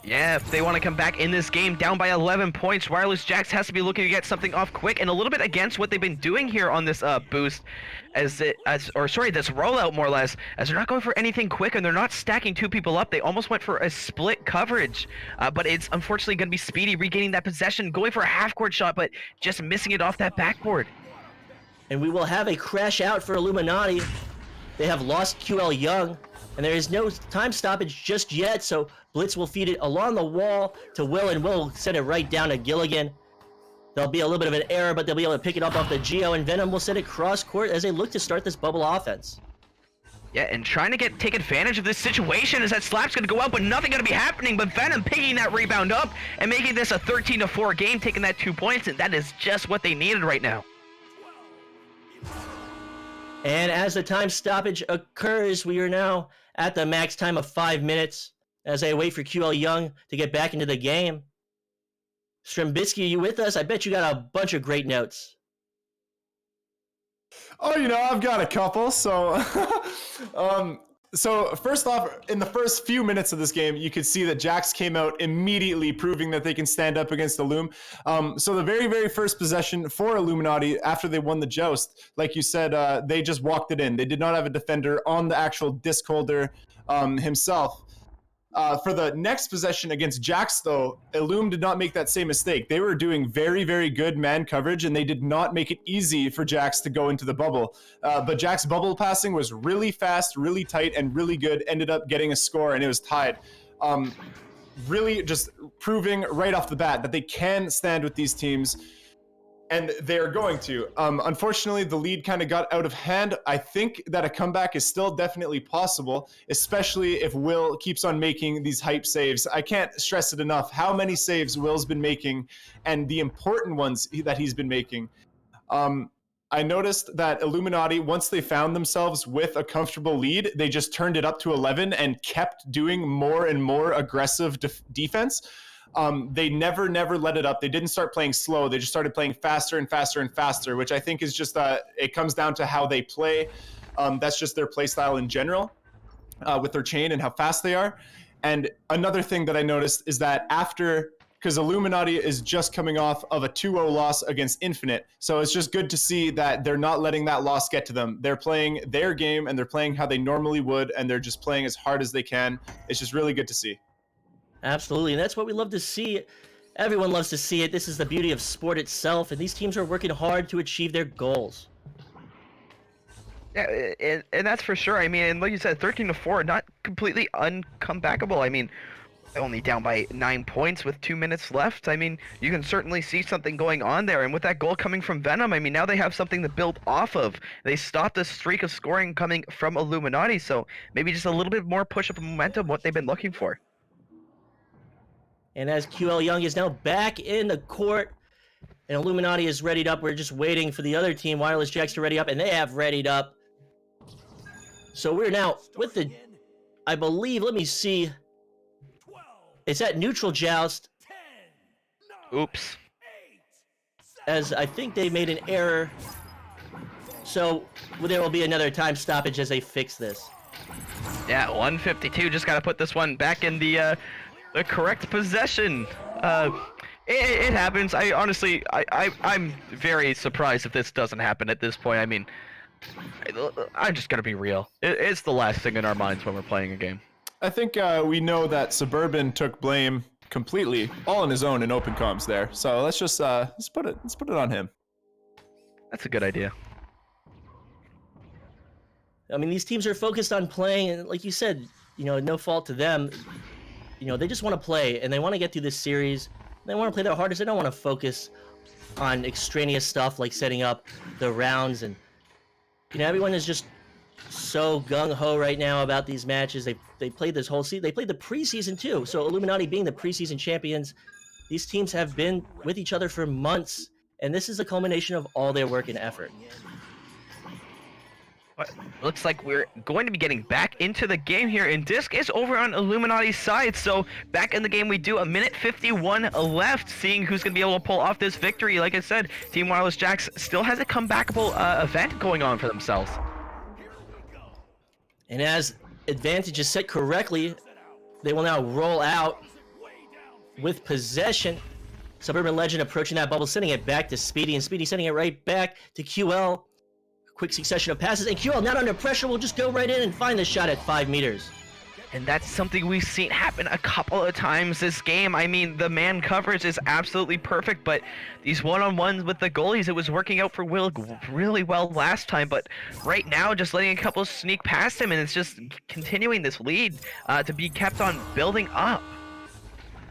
Yeah, if they want to come back in this game down by 11 points, Wireless Jax has to be looking to get something off quick, and a little bit against what they've been doing here on this boost, this rollout more or less, as they're not going for anything quick and they're not stacking 2 people up. They almost went for a split coverage, but it's unfortunately going to be Speedy regaining that possession, going for a half-court shot, but just missing it off that backboard. And we will have a crash out for Illuminati. They have lost QL Young, and there is no time stoppage just yet, so Blitz will feed it along the wall to Will, and Will will send it right down to Gilligan. There'll be a little bit of an error, but they'll be able to pick it up off the Geo, and Venom will send it cross court as they look to start this bubble offense. Yeah, and trying to take advantage of this situation, as that slap's going to go out, but nothing going to be happening, but Venom picking that rebound up and making this a 13-4 game, taking that 2 points, and that is just what they needed right now. And as the time stoppage occurs, we are now at the max time of 5 minutes as I wait for QL Young to get back into the game. Strembitsky, are you with us? I bet you got a bunch of great notes. Oh, I've got a couple. So, so first off, in the first few minutes of this game, you could see that Jax came out immediately, proving that they can stand up against the Loom. So the very, very first possession for Illuminati after they won the joust, like you said, they just walked it in. They did not have a defender on the actual disc holder himself. For the next possession against Jax, though, Illum did not make that same mistake. They were doing very, very good man coverage, and they did not make it easy for Jax to go into the bubble. But Jax bubble passing was really fast, really tight, and really good. Ended up getting a score, and it was tied. Really just proving right off the bat that they can stand with these teams. And they're going to. Unfortunately, the lead kind of got out of hand. I think that a comeback is still definitely possible, especially if Will keeps on making these hype saves. I can't stress it enough how many saves Will's been making and the important ones that he's been making. I noticed that Illuminati, once they found themselves with a comfortable lead, they just turned it up to 11 and kept doing more and more aggressive defense. They never let it up. They didn't start playing slow. They just started playing faster and faster and faster, which I think is just, it comes down to how they play. That's just their play style in general with their chain and how fast they are. And another thing that I noticed is that because Illuminati is just coming off of a 2-0 loss against Infinite. So it's just good to see that they're not letting that loss get to them. They're playing their game and they're playing how they normally would, and they're just playing as hard as they can. It's just really good to see. Absolutely, and that's what we love to see. Everyone loves to see it. This is the beauty of sport itself, and these teams are working hard to achieve their goals. Yeah, and that's for sure. I mean, and like you said, 13-4, not completely uncomebackable. I mean, only down by 9 points with 2 minutes left. I mean, you can certainly see something going on there. And with that goal coming from Venom, I mean, now they have something to build off of. They stopped the streak of scoring coming from Illuminati, so maybe just a little bit more push of momentum, what they've been looking for. And as QL Young is now back in the court, and Illuminati is readied up, we're just waiting for the other team, Wireless Jacks, to ready up, and they have readied up. So we're now with the, I believe, let me see. It's at neutral joust. Oops. As I think they made an error. So there will be another time stoppage as they fix this. Yeah, 152, just got to put this one back in the correct possession. It happens. I honestly, I'm very surprised if this doesn't happen at this point. I mean, I'm just gonna be real. It's the last thing in our minds when we're playing a game. I think we know that Suburban took blame completely, all on his own in open comms there. So let's just let's put it on him. That's a good idea. I mean, these teams are focused on playing, and like you said, you know, no fault to them. You know, they just want to play, and they want to get through this series. They want to play their hardest. They don't want to focus on extraneous stuff like setting up the rounds. And, you know, everyone is just so gung-ho right now about these matches. They played this whole season. They played the preseason, too. So Illuminati being the preseason champions, these teams have been with each other for months, and this is a culmination of all their work and effort. Looks like we're going to be getting back into the game here, and Disc is over on Illuminati's side, so back in the game we do. 1:51 left, seeing who's going to be able to pull off this victory. Like I said, Team Wireless Jacks still has a comebackable event going on for themselves. And as advantage is set correctly, they will now roll out with possession. Suburban Legend approaching that bubble, sending it back to Speedy, and Speedy sending it right back to QL. Quick succession of passes, and QL, not under pressure, will just go right in and find the shot at 5 meters. And that's something we've seen happen a couple of times this game. I mean, the man coverage is absolutely perfect, but these one-on-ones with the goalies, it was working out for Will really well last time, but right now, just letting a couple sneak past him, and it's just continuing this lead to be kept on building up.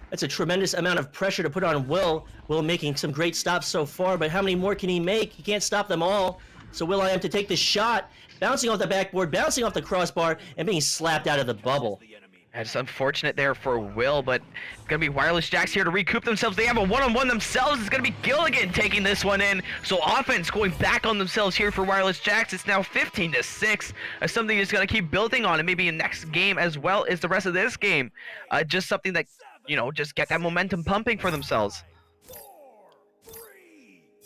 That's a tremendous amount of pressure to put on Will. Will making some great stops so far, but how many more can he make? He can't stop them all. So Will I am to take the shot, bouncing off the backboard, bouncing off the crossbar, and being slapped out of the bubble. That's unfortunate there for Will, but it's going to be Wireless Jacks here to recoup themselves. They have a one-on-one themselves. It's going to be Gilligan taking this one in. So offense going back on themselves here for Wireless Jacks. It's now 15-6. Something that's going to keep building on, and maybe in next game as well as the rest of this game. Just something that, you know, just get that momentum pumping for themselves.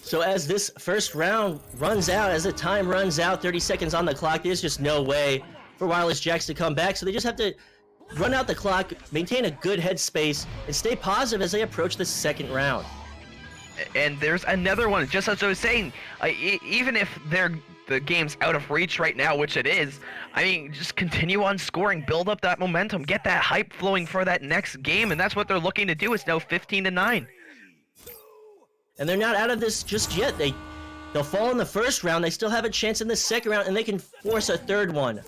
So as this first round runs out, as the time runs out, 30 seconds on the clock, there's just no way for Wireless Jacks to come back. So they just have to run out the clock, maintain a good headspace, and stay positive as they approach the second round. And there's another one, just as I was saying, even if they're the game's out of reach right now, which it is, I mean, just continue on scoring, build up that momentum, get that hype flowing for that next game, and that's what they're looking to do. It's now 15-9. And they're not out of this just yet. They'll fall in the first round. They still have a chance in the second round, and they can force a third one.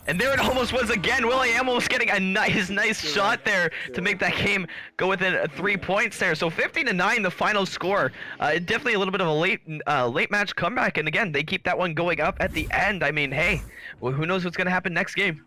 And there it almost was again. Will.i.am almost getting a nice shot there to make that game go within 3 points there. So 15-9, the final score. Definitely a little bit of a late match comeback. And again, they keep that one going up at the end. I mean, hey, well, who knows what's going to happen next game?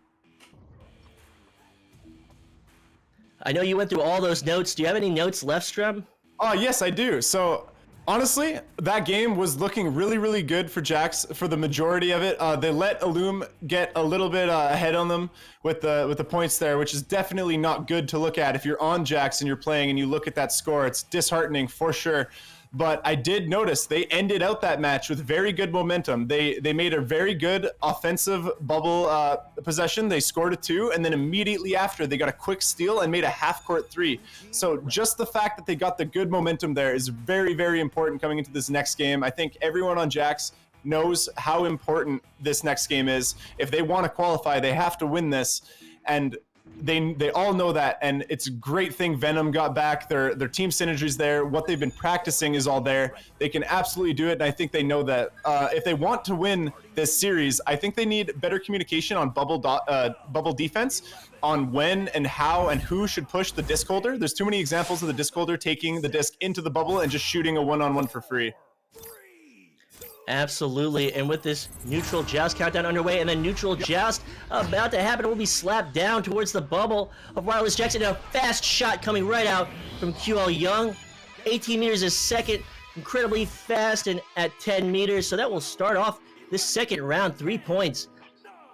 I know you went through all those notes. Do you have any notes left, Strum? Oh, yes, I do. So, honestly, that game was looking really, really good for Jax for the majority of it. They let Illum get a little bit ahead on them with the points there, which is definitely not good to look at. If you're on Jax and you're playing and you look at that score, it's disheartening for sure. But I did notice they ended out that match with very good momentum. They made a very good offensive bubble possession. They scored a 2, and then immediately after, they got a quick steal and made a half-court 3. So just the fact that they got the good momentum there is very, very important coming into this next game. I think everyone on Jax knows how important this next game is. If they want to qualify, they have to win this. And they all know that, and it's a great thing Venom got back. Their team synergy's there. What they've been practicing is all there. They can absolutely do it, and I think they know that. If they want to win this series, I think they need better communication on bubble defense, on when and how and who should push the disc holder. There's too many examples of the disc holder taking the disc into the bubble and just shooting a one-on-one for free. Absolutely, and with this neutral joust countdown underway, and then neutral joust about to happen, it will be slapped down towards the bubble of Wireless Jackson. A fast shot coming right out from QL Young. 18 meters a second, incredibly fast and at 10 meters. So that will start off this second round, 3 points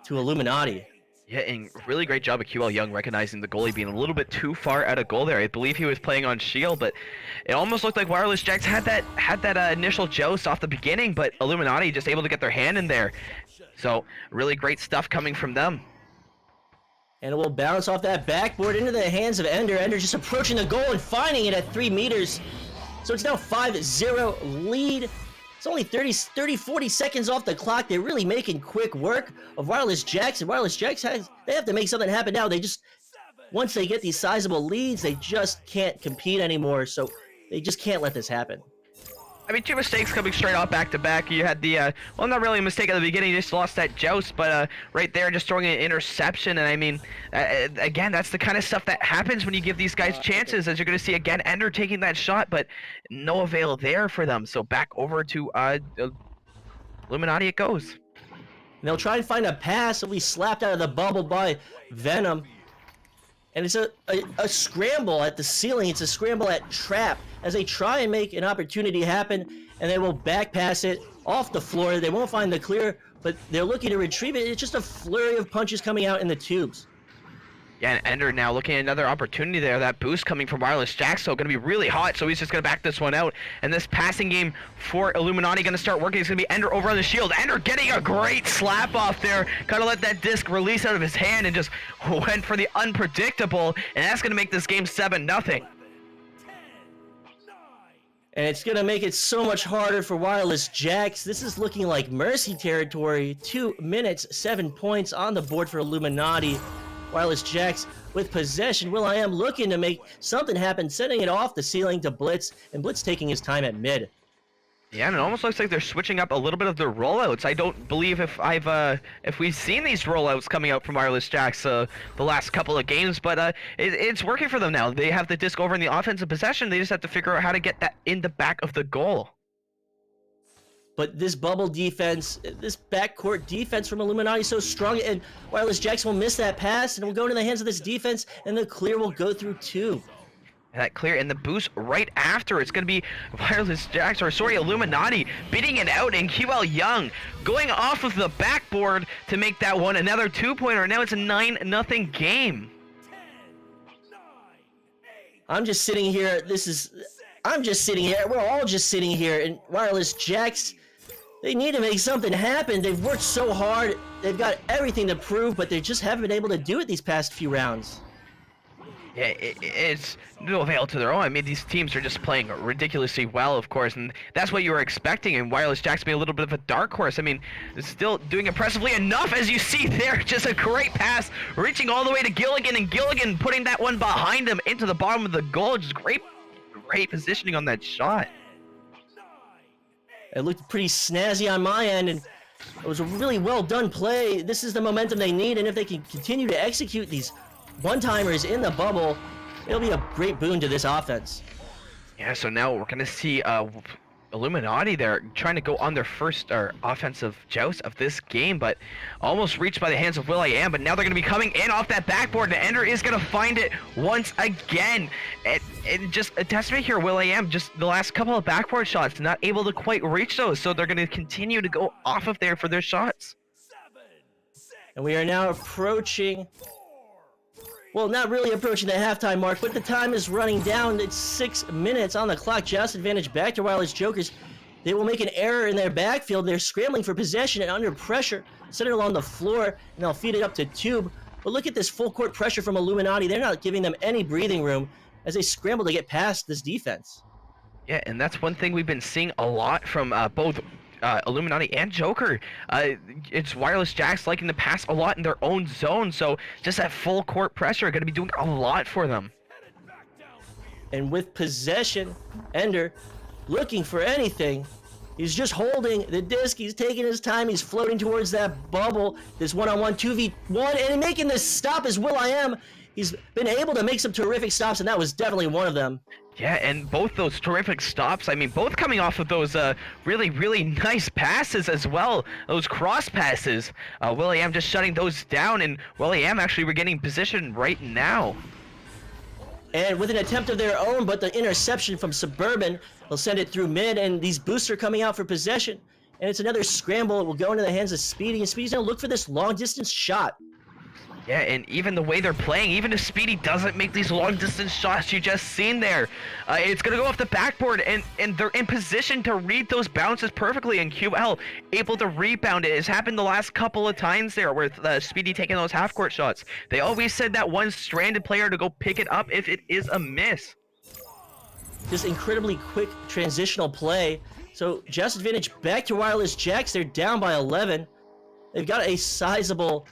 to Illuminati. Yeah, and really great job of QL Young recognizing the goalie being a little bit too far out of goal there. I believe he was playing on shield, but it almost looked like Wireless Jax had that initial joust off the beginning, but Illuminati just able to get their hand in there. So really great stuff coming from them. And it will bounce off that backboard into the hands of Ender. Ender just approaching the goal and finding it at 3 meters. So it's now 5-0 lead. It's only 40 seconds off the clock. They're really making quick work of Wireless Jax. And Wireless Jax they have to make something happen now. Once they get these sizable leads, they just can't compete anymore. So they just can't let this happen. I mean, 2 mistakes coming straight off back to back. You had the, well, not really a mistake at the beginning, you just lost that joust, but right there, just throwing an interception. And I mean, again, that's the kind of stuff that happens when you give these guys chances, as you're going to see again, Ender taking that shot, but no avail there for them. So back over to Illuminati it goes. And they'll try and find a pass. It'll be slapped out of the bubble by Venom. And it's a scramble at the ceiling. It's a scramble at trap as they try and make an opportunity happen, and they will back pass it off the floor. They won't find the clear, but they're looking to retrieve it. It's just a flurry of punches coming out in the tubes. Yeah, and Ender now looking at another opportunity there. That boost coming from Wireless Jax, so going to be really hot, so he's just going to back this one out. And this passing game for Illuminati going to start working. It's going to be Ender over on the shield. Ender getting a great slap off there. Kind of let that disc release out of his hand and just went for the unpredictable. And that's going to make this game 7-0. And it's going to make it so much harder for Wireless Jax. This is looking like mercy territory. 2 minutes, 7 points on the board for Illuminati. Wireless Jax with possession. Will.i.am looking to make something happen, sending it off the ceiling to Blitz, and Blitz taking his time at mid. Yeah, and it almost looks like they're switching up a little bit of their rollouts. I don't believe if we've seen these rollouts coming out from Wireless Jax the last couple of games, but it's working for them now. They have the disc over in the offensive possession. They just have to figure out how to get that in the back of the goal. But this bubble defense, this backcourt defense from Illuminati is so strong, and Wireless Jax will miss that pass, and it will go into the hands of this defense, and the clear will go through 2. That clear, and the boost right after. It's going to be Wireless Jax, or sorry, Illuminati beating it out, and QL Young going off of the backboard to make that one another 2-pointer. Now it's a 9-0 game. I'm just sitting here. We're all just sitting here, and Wireless Jax, they need to make something happen. They've worked so hard. They've got everything to prove, but they just haven't been able to do it these past few rounds. Yeah, it's no avail to their own. I mean, these teams are just playing ridiculously well, of course, and that's what you were expecting. And Wireless Jack's be a little bit of a dark horse. I mean, it's still doing impressively enough, as you see there. Just a great pass, reaching all the way to Gilligan, and Gilligan putting that one behind him into the bottom of the goal. Just great positioning on that shot. It looked pretty snazzy on my end, and it was a really well done play. This is the momentum they need, and if they can continue to execute these one-timers in the bubble, it'll be a great boon to this offense. Yeah, so now we're going to see Illuminati there trying to go on their first offensive joust of this game, but almost reached by the hands of will.i.am, but now they're going to be coming in off that backboard, and Ender is going to find it once again. And just a testament here, will.i.am, just the last couple of backboard shots, not able to quite reach those, so they're going to continue to go off of there for their shots. And we are now approaching... Well, not really approaching the halftime mark, but the time is running down. It's 6 minutes on the clock. Joust advantage back to Wireless Jokers. They will make an error in their backfield. They're scrambling for possession and under pressure. Set it along the floor, and they'll feed it up to Tube. But look at this full court pressure from Illuminati. They're not giving them any breathing room as they scramble to get past this defense. Yeah, and that's one thing we've been seeing a lot from both Illuminati and Joker. It's Wireless Jacks liking to pass a lot in their own zone, so just that full court pressure going to be doing a lot for them. And with possession, Ender looking for anything. He's just holding the disc. He's taking his time. He's floating towards that bubble. This one-on-one 2v1, and making this stop is will.i.am. He's been able to make some terrific stops, and that was definitely one of them. Yeah, and both those terrific stops, I mean, both coming off of those really, really nice passes as well. Those cross passes. will.i.am just shutting those down, and will.i.am actually regaining position right now. And with an attempt of their own, but the interception from Suburban, they'll send it through mid, and these boosts are coming out for possession. And it's another scramble. It will go into the hands of Speedy, and Speedy's going to look for this long-distance shot. Yeah, and even the way they're playing, even if Speedy doesn't make these long-distance shots you just seen there, it's going to go off the backboard, and they're in position to read those bounces perfectly, and QL able to rebound it. It's happened the last couple of times there with Speedy taking those half-court shots. They always said that one stranded player to go pick it up if it is a miss. Just incredibly quick transitional play. So Joust advantage back to Wireless Jacks. They're down by 11. They've got a sizable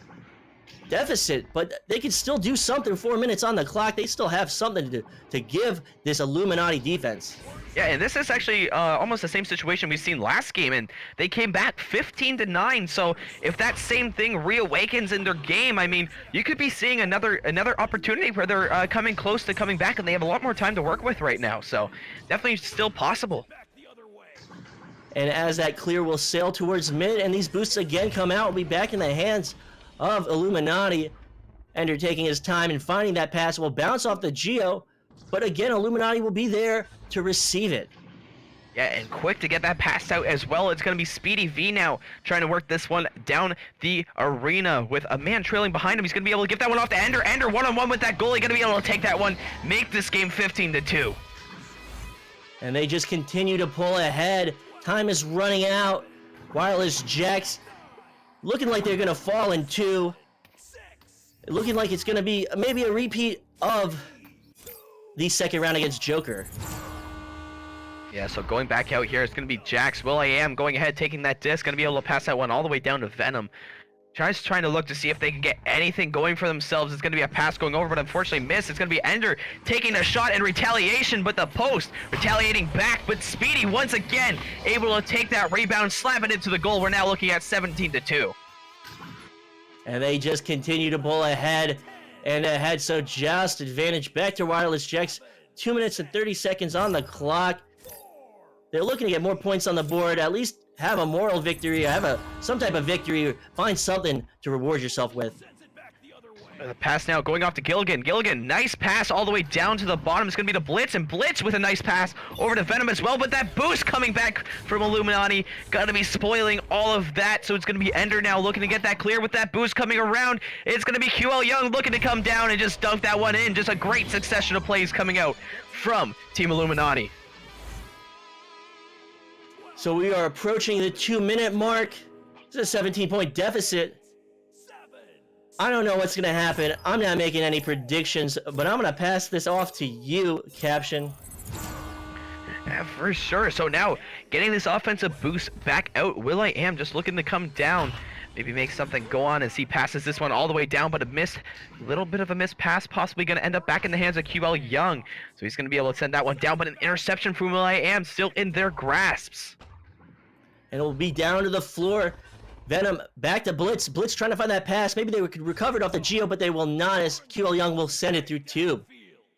deficit, but they can still do something. 4 minutes on the clock. They still have something to give this Illuminati defense. Yeah, and this is actually almost the same situation we've seen last game, and they came back 15-9. So if that same thing reawakens in their game, I mean, you could be seeing another opportunity where they're coming close to coming back, and they have a lot more time to work with right now. So definitely still possible. And as that clear will sail towards mid, and these boosts again come out, will be back in the hands of Illuminati. Ender taking his time and finding that pass, will bounce off the Geo, but again Illuminati will be there to receive it. Yeah, and quick to get that pass out as well. It's going to be Speedy V now trying to work this one down the arena with a man trailing behind him. He's going to be able to give that one off to Ender. Ender one-on-one with that goalie, going to be able to take that one, make this game 15-2. And they just continue to pull ahead. Time is running out. Wireless Jacks looking like they're going to fall in two. Looking like it's going to be maybe a repeat of the second round against Joker. Yeah, so going back out here, it's going to be Jax. will.i.am going ahead, taking that disc, going to be able to pass that one all the way down to Venom. Trying to look to see if they can get anything going for themselves. It's going to be a pass going over, but unfortunately missed. It's going to be Ender taking a shot in retaliation, but the post retaliating back. But Speedy once again able to take that rebound, slap it into the goal. We're now looking at 17-2. And they just continue to pull ahead and ahead. So Joust advantage back to Wireless Jacks. 2 minutes and 30 seconds on the clock. They're looking to get more points on the board, at least have a moral victory, have some type of victory, find something to reward yourself with. The pass now going off to Gilligan. Gilligan, nice pass all the way down to the bottom. It's going to be the Blitz, and Blitz with a nice pass over to Venom as well. But that boost coming back from Illuminati, going to be spoiling all of that. So it's going to be Ender now looking to get that clear with that boost coming around. It's going to be QL Young looking to come down and just dunk that one in. Just a great succession of plays coming out from Team Illuminati. So we are approaching the 2 minute mark. It's a 17-point deficit. I don't know what's gonna happen. I'm not making any predictions, but I'm gonna pass this off to you, Caption. Yeah, for sure. So now, getting this offensive boost back out, will.i.am just looking to come down. Maybe make something go on as he passes this one all the way down, but a little bit of a missed pass, possibly going to end up back in the hands of QL Young. So he's going to be able to send that one down, but an interception from will.i.am still in their grasps. And it will be down to the floor. Venom back to Blitz. Blitz trying to find that pass. Maybe they could recover it off the Geo, but they will not, as QL Young will send it through Tube.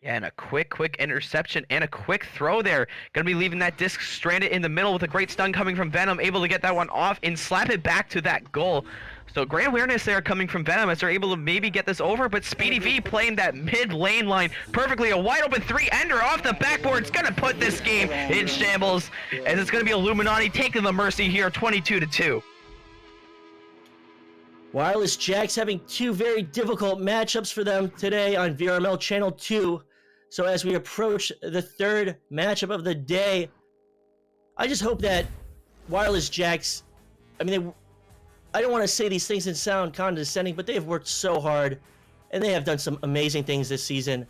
Yeah, and a quick interception and a quick throw there. Gonna be leaving that disc stranded in the middle with a great stun coming from Venom, able to get that one off and slap it back to that goal. So great awareness there coming from Venom as they're able to maybe get this over, but Speedy V playing that mid lane line perfectly. A wide open 3-ender off the backboard. It's gonna put this game in shambles, as it's gonna be Illuminati taking the mercy here, 22-2. Wireless Jacks having two very difficult matchups for them today on VRML Channel 2. So as we approach the third matchup of the day, I just hope that Wireless Jacks, I don't want to say these things and sound condescending, but they have worked so hard, and they have done some amazing things this season.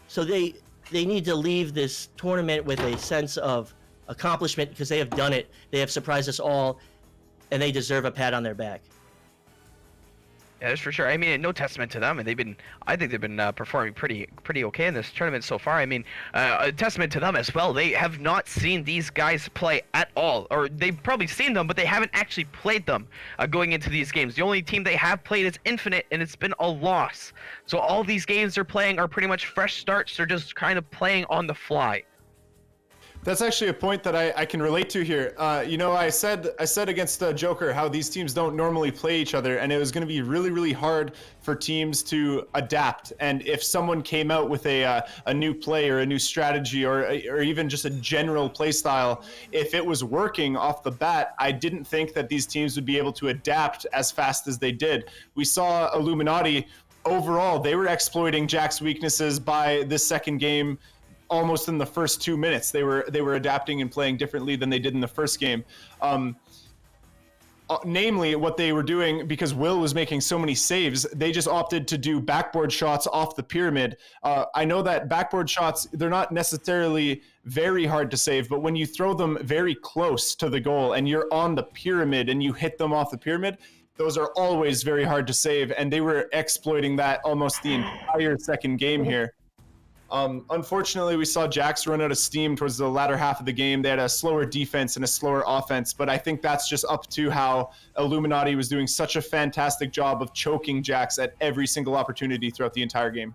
So they need to leave this tournament with a sense of accomplishment, because they have done it. They have surprised us all, and they deserve a pat on their back. Yeah, that's for sure. I mean, no testament to them, and I think they've been performing pretty okay in this tournament so far. I mean, a testament to them as well. They have not seen these guys play at all, or they've probably seen them, but they haven't actually played them going into these games. The only team they have played is Infinite, and it's been a loss. So all these games they're playing are pretty much fresh starts. They're just kind of playing on the fly. That's actually a point that I can relate to here. I said against Joker how these teams don't normally play each other, and it was going to be really, really hard for teams to adapt. And if someone came out with a new play or a new strategy or even just a general play style, if it was working off the bat, I didn't think that these teams would be able to adapt as fast as they did. We saw Illuminati. Overall, they were exploiting Jack's weaknesses by this second game. Almost in the first 2 minutes, they were adapting and playing differently than they did in the first game. Namely, what they were doing, because Will was making so many saves, they just opted to do backboard shots off the pyramid. I know that backboard shots, they're not necessarily very hard to save, but when you throw them very close to the goal and you're on the pyramid and you hit them off the pyramid, those are always very hard to save, and they were exploiting that almost the entire second game here. Unfortunately, we saw Jax run out of steam towards the latter half of the game. They had a slower defense and a slower offense, but I think that's just up to how Illuminati was doing such a fantastic job of choking Jax at every single opportunity throughout the entire game.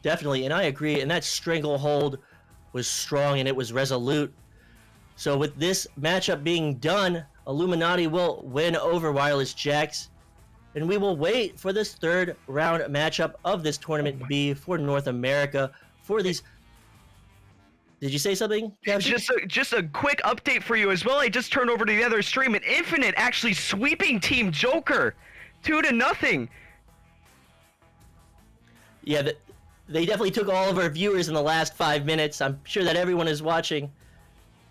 Definitely, and I agree, and that stranglehold was strong and it was resolute. So with this matchup being done, Illuminati will win over Wireless Jacks. And we will wait for this third round matchup of this tournament B for North America for these. Did you say something, Captain? Just a quick update for you as well. I just turned over to the other stream, and Infinite actually sweeping Team Joker 2-0. Yeah, they definitely took all of our viewers in the last 5 minutes. I'm sure that everyone is watching.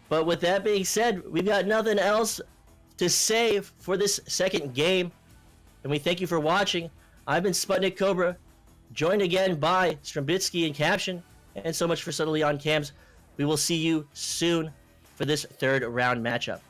But with that being said, we've got nothing else to say for this second game. And we thank you for watching. I've been Sputnik Cobra, joined again by Strambitsky and Caption, and SoMuchForSubtlety on cams. We will see you soon for this third round matchup.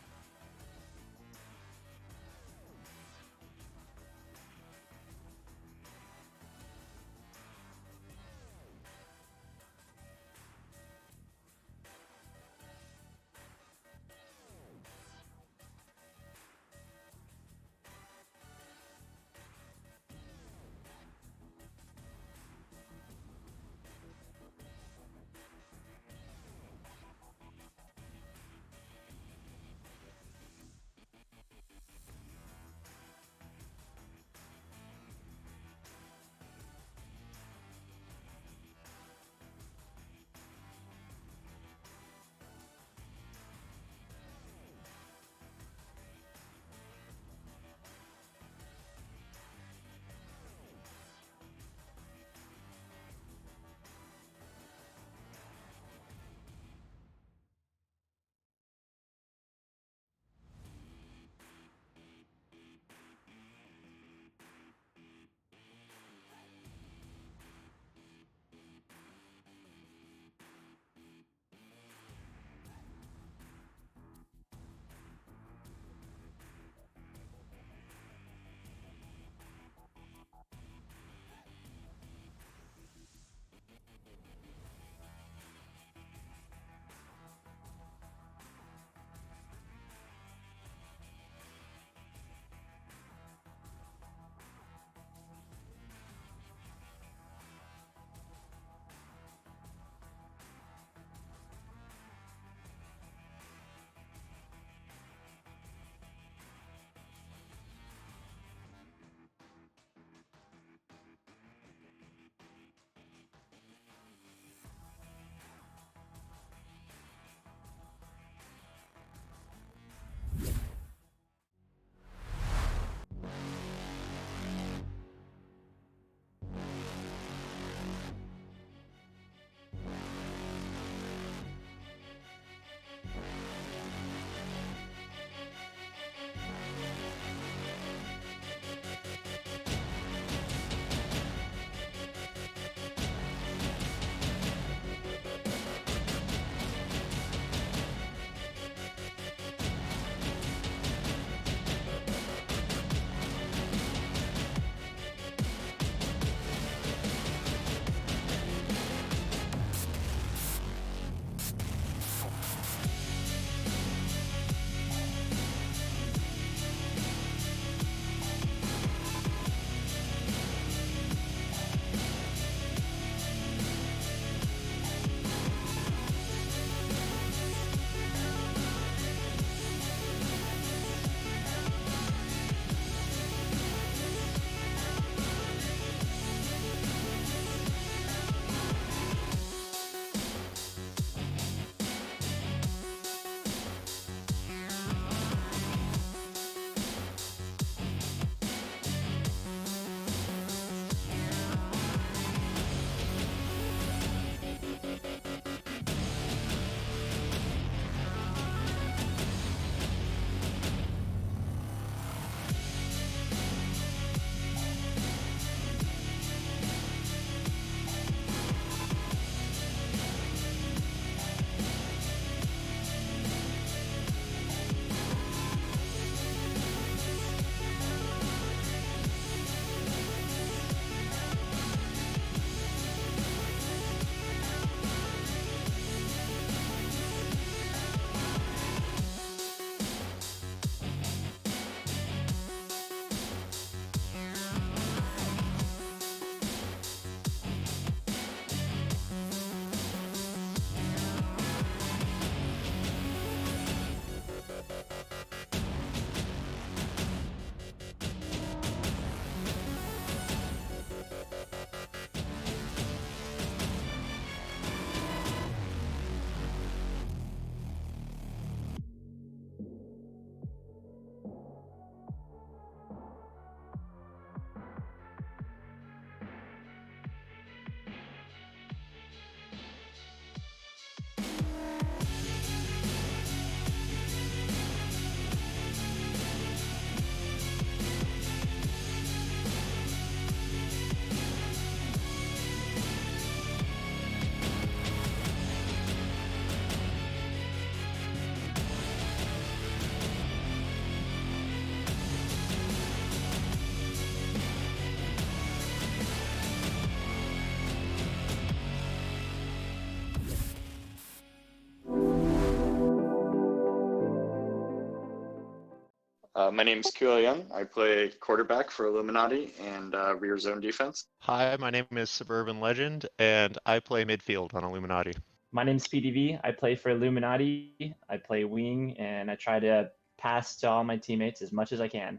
My name is Kulian. I play quarterback for Illuminati and rear zone defense. Hi, my name is Suburban Legend, and I play midfield on Illuminati. My name's PDV. I play for Illuminati. I play wing, and I try to pass to all my teammates as much as I can.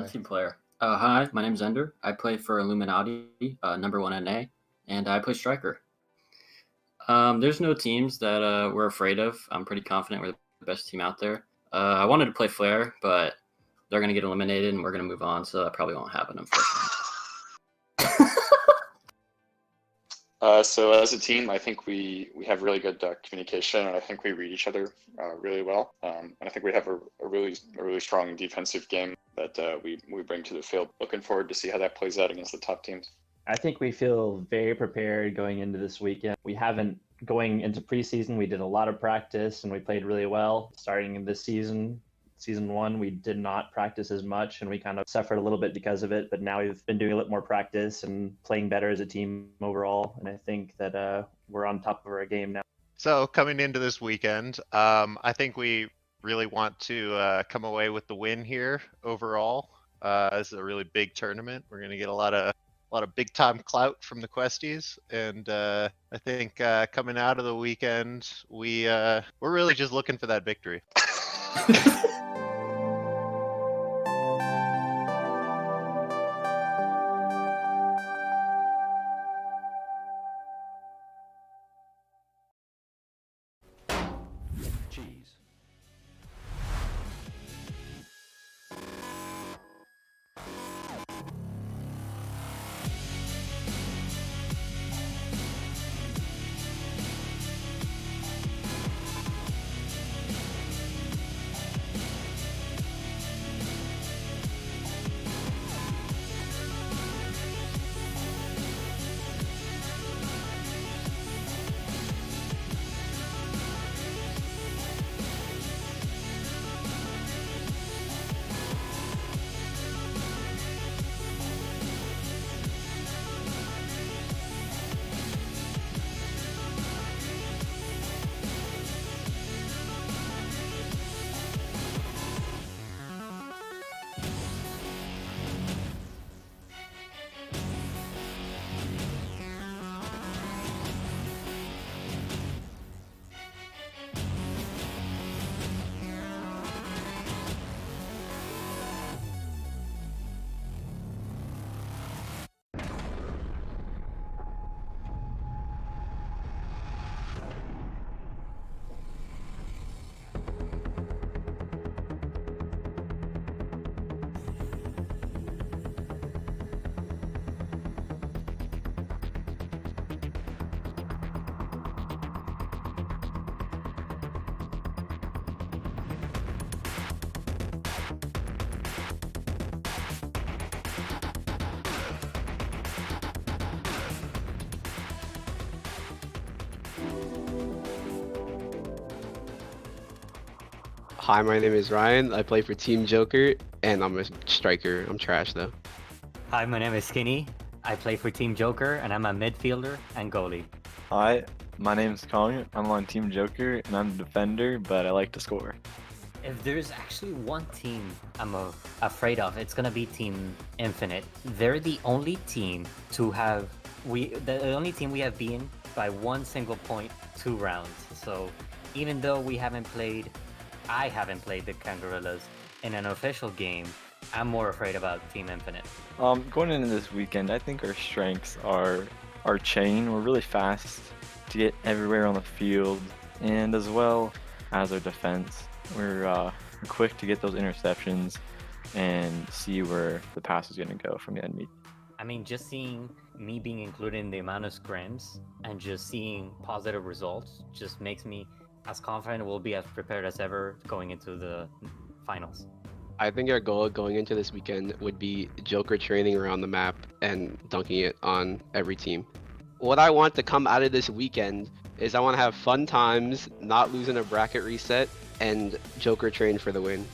Team player. Hi, my name's Ender. I play for Illuminati, number 1 NA, and I play striker. There's no teams that we're afraid of. I'm pretty confident we're the best team out there. I wanted to play Flare, but they're going to get eliminated and we're going to move on, so that probably won't happen, unfortunately. So as a team, I think we have really good communication, and I think we read each other really well. And I think we have a really strong defensive game that we bring to the field. Looking forward to see how that plays out against the top teams. I think we feel very prepared going into this weekend. We haven't, going into preseason, we did a lot of practice and we played really well. Starting this season 1, we did not practice as much and we kind of suffered a little bit because of it. But now we've been doing a little more practice and playing better as a team overall. And I think that we're on top of our game now. So coming into this weekend, I think we really want to come away with the win here overall. This is a really big tournament. We're going to get a lot of big time clout from the Questies, and I think coming out of the weekend, we're really just looking for that victory. Hi, my name is Ryan. I play for Team Joker, and I'm a striker. I'm trash though. Hi, my name is Skinny. I play for Team Joker, and I'm a midfielder and goalie. Hi, my name's Kong. I'm on Team Joker, and I'm the defender, but I like to score. If there's actually one team I'm afraid of, it's gonna be Team Infinite. They're the only team to have the only team we have beaten by one single point 2 rounds. So even though I haven't played the Kangarillas in an official game, I'm more afraid about Team Infinite. Going into this weekend, I think our strengths are our chain. We're really fast to get everywhere on the field, and as well as our defense. We're quick to get those interceptions and see where the pass is going to go from the enemy. I mean, just seeing me being included in the amount of scrims and just seeing positive results just makes me as confident we'll be as prepared as ever going into the finals. I think our goal going into this weekend would be Joker training around the map and dunking it on every team. What I want to come out of this weekend is I want to have fun times, not losing a bracket reset, and Joker train for the win.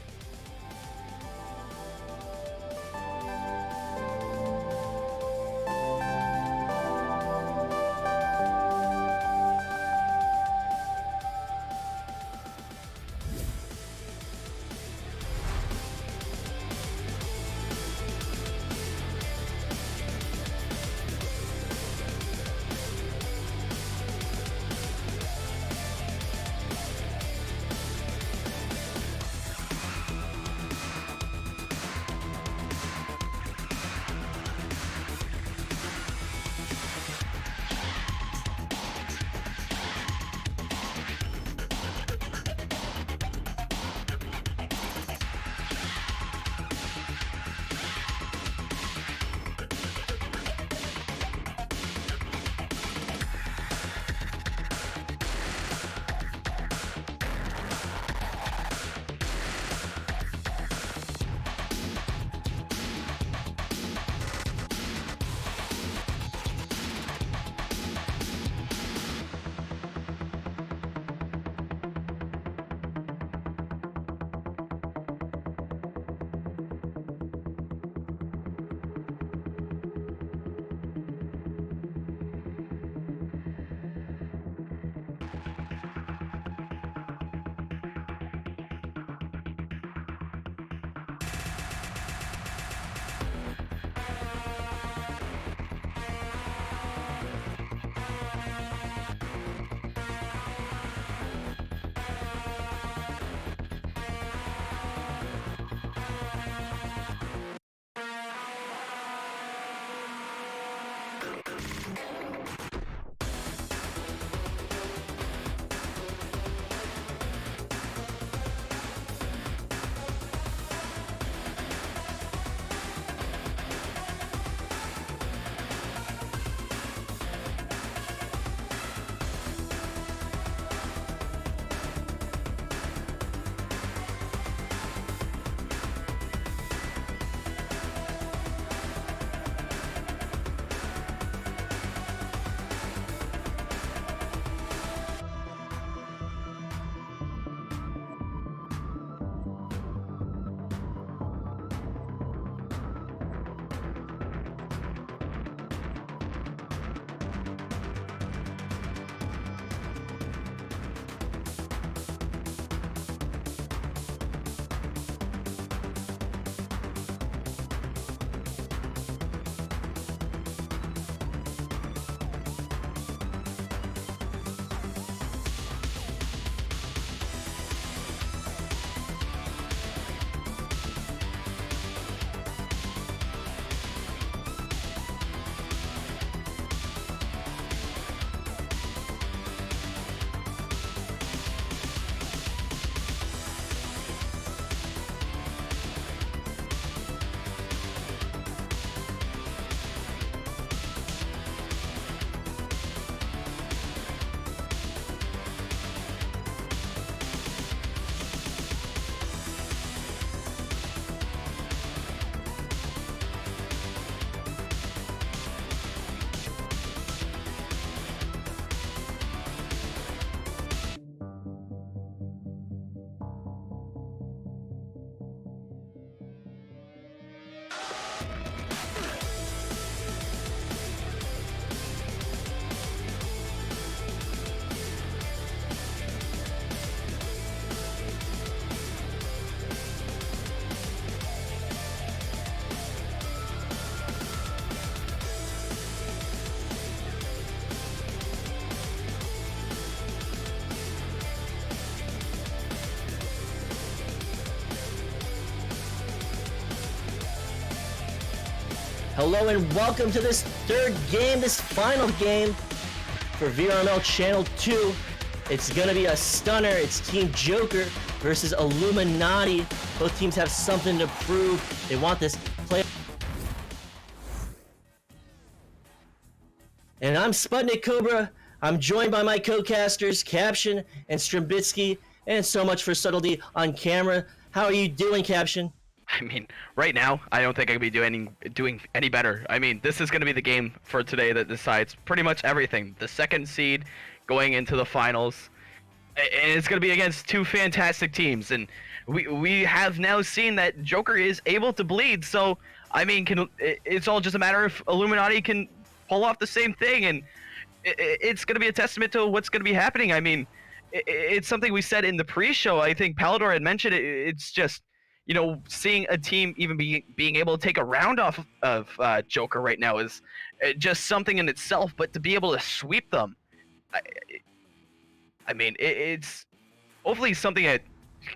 Hello and welcome to this third game, this final game for VRML Channel 2. It's gonna be a stunner. It's Team Joker versus Illuminati. Both teams have something to prove. They want this play. And I'm Sputnik Cobra. I'm joined by my co-casters, Caption and SirDimwi, and SoMuchForSubtlety on camera. How are you doing, Caption? I mean, right now, I don't think I could be doing any better. I mean, this is going to be the game for today that decides pretty much everything. The second seed going into the finals. And it's going to be against two fantastic teams. And we have now seen that Joker is able to bleed. So, I mean, it's all just a matter of Illuminati can pull off the same thing. And it's going to be a testament to what's going to be happening. I mean, it's something we said in the pre-show. I think Palidore had mentioned it. It's just, you know, seeing a team even being able to take a round off of Joker right now is just something in itself. But to be able to sweep them, I mean, it's hopefully something that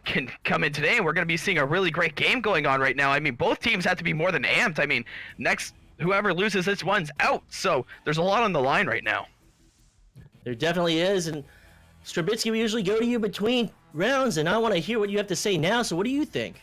can come in today, and we're going to be seeing a really great game going on right now. I mean, both teams have to be more than amped. I mean, next, whoever loses this one's out. So there's a lot on the line right now. There definitely is, and SirDimwi, we usually go to you between rounds, and I want to hear what you have to say now. So what do you think?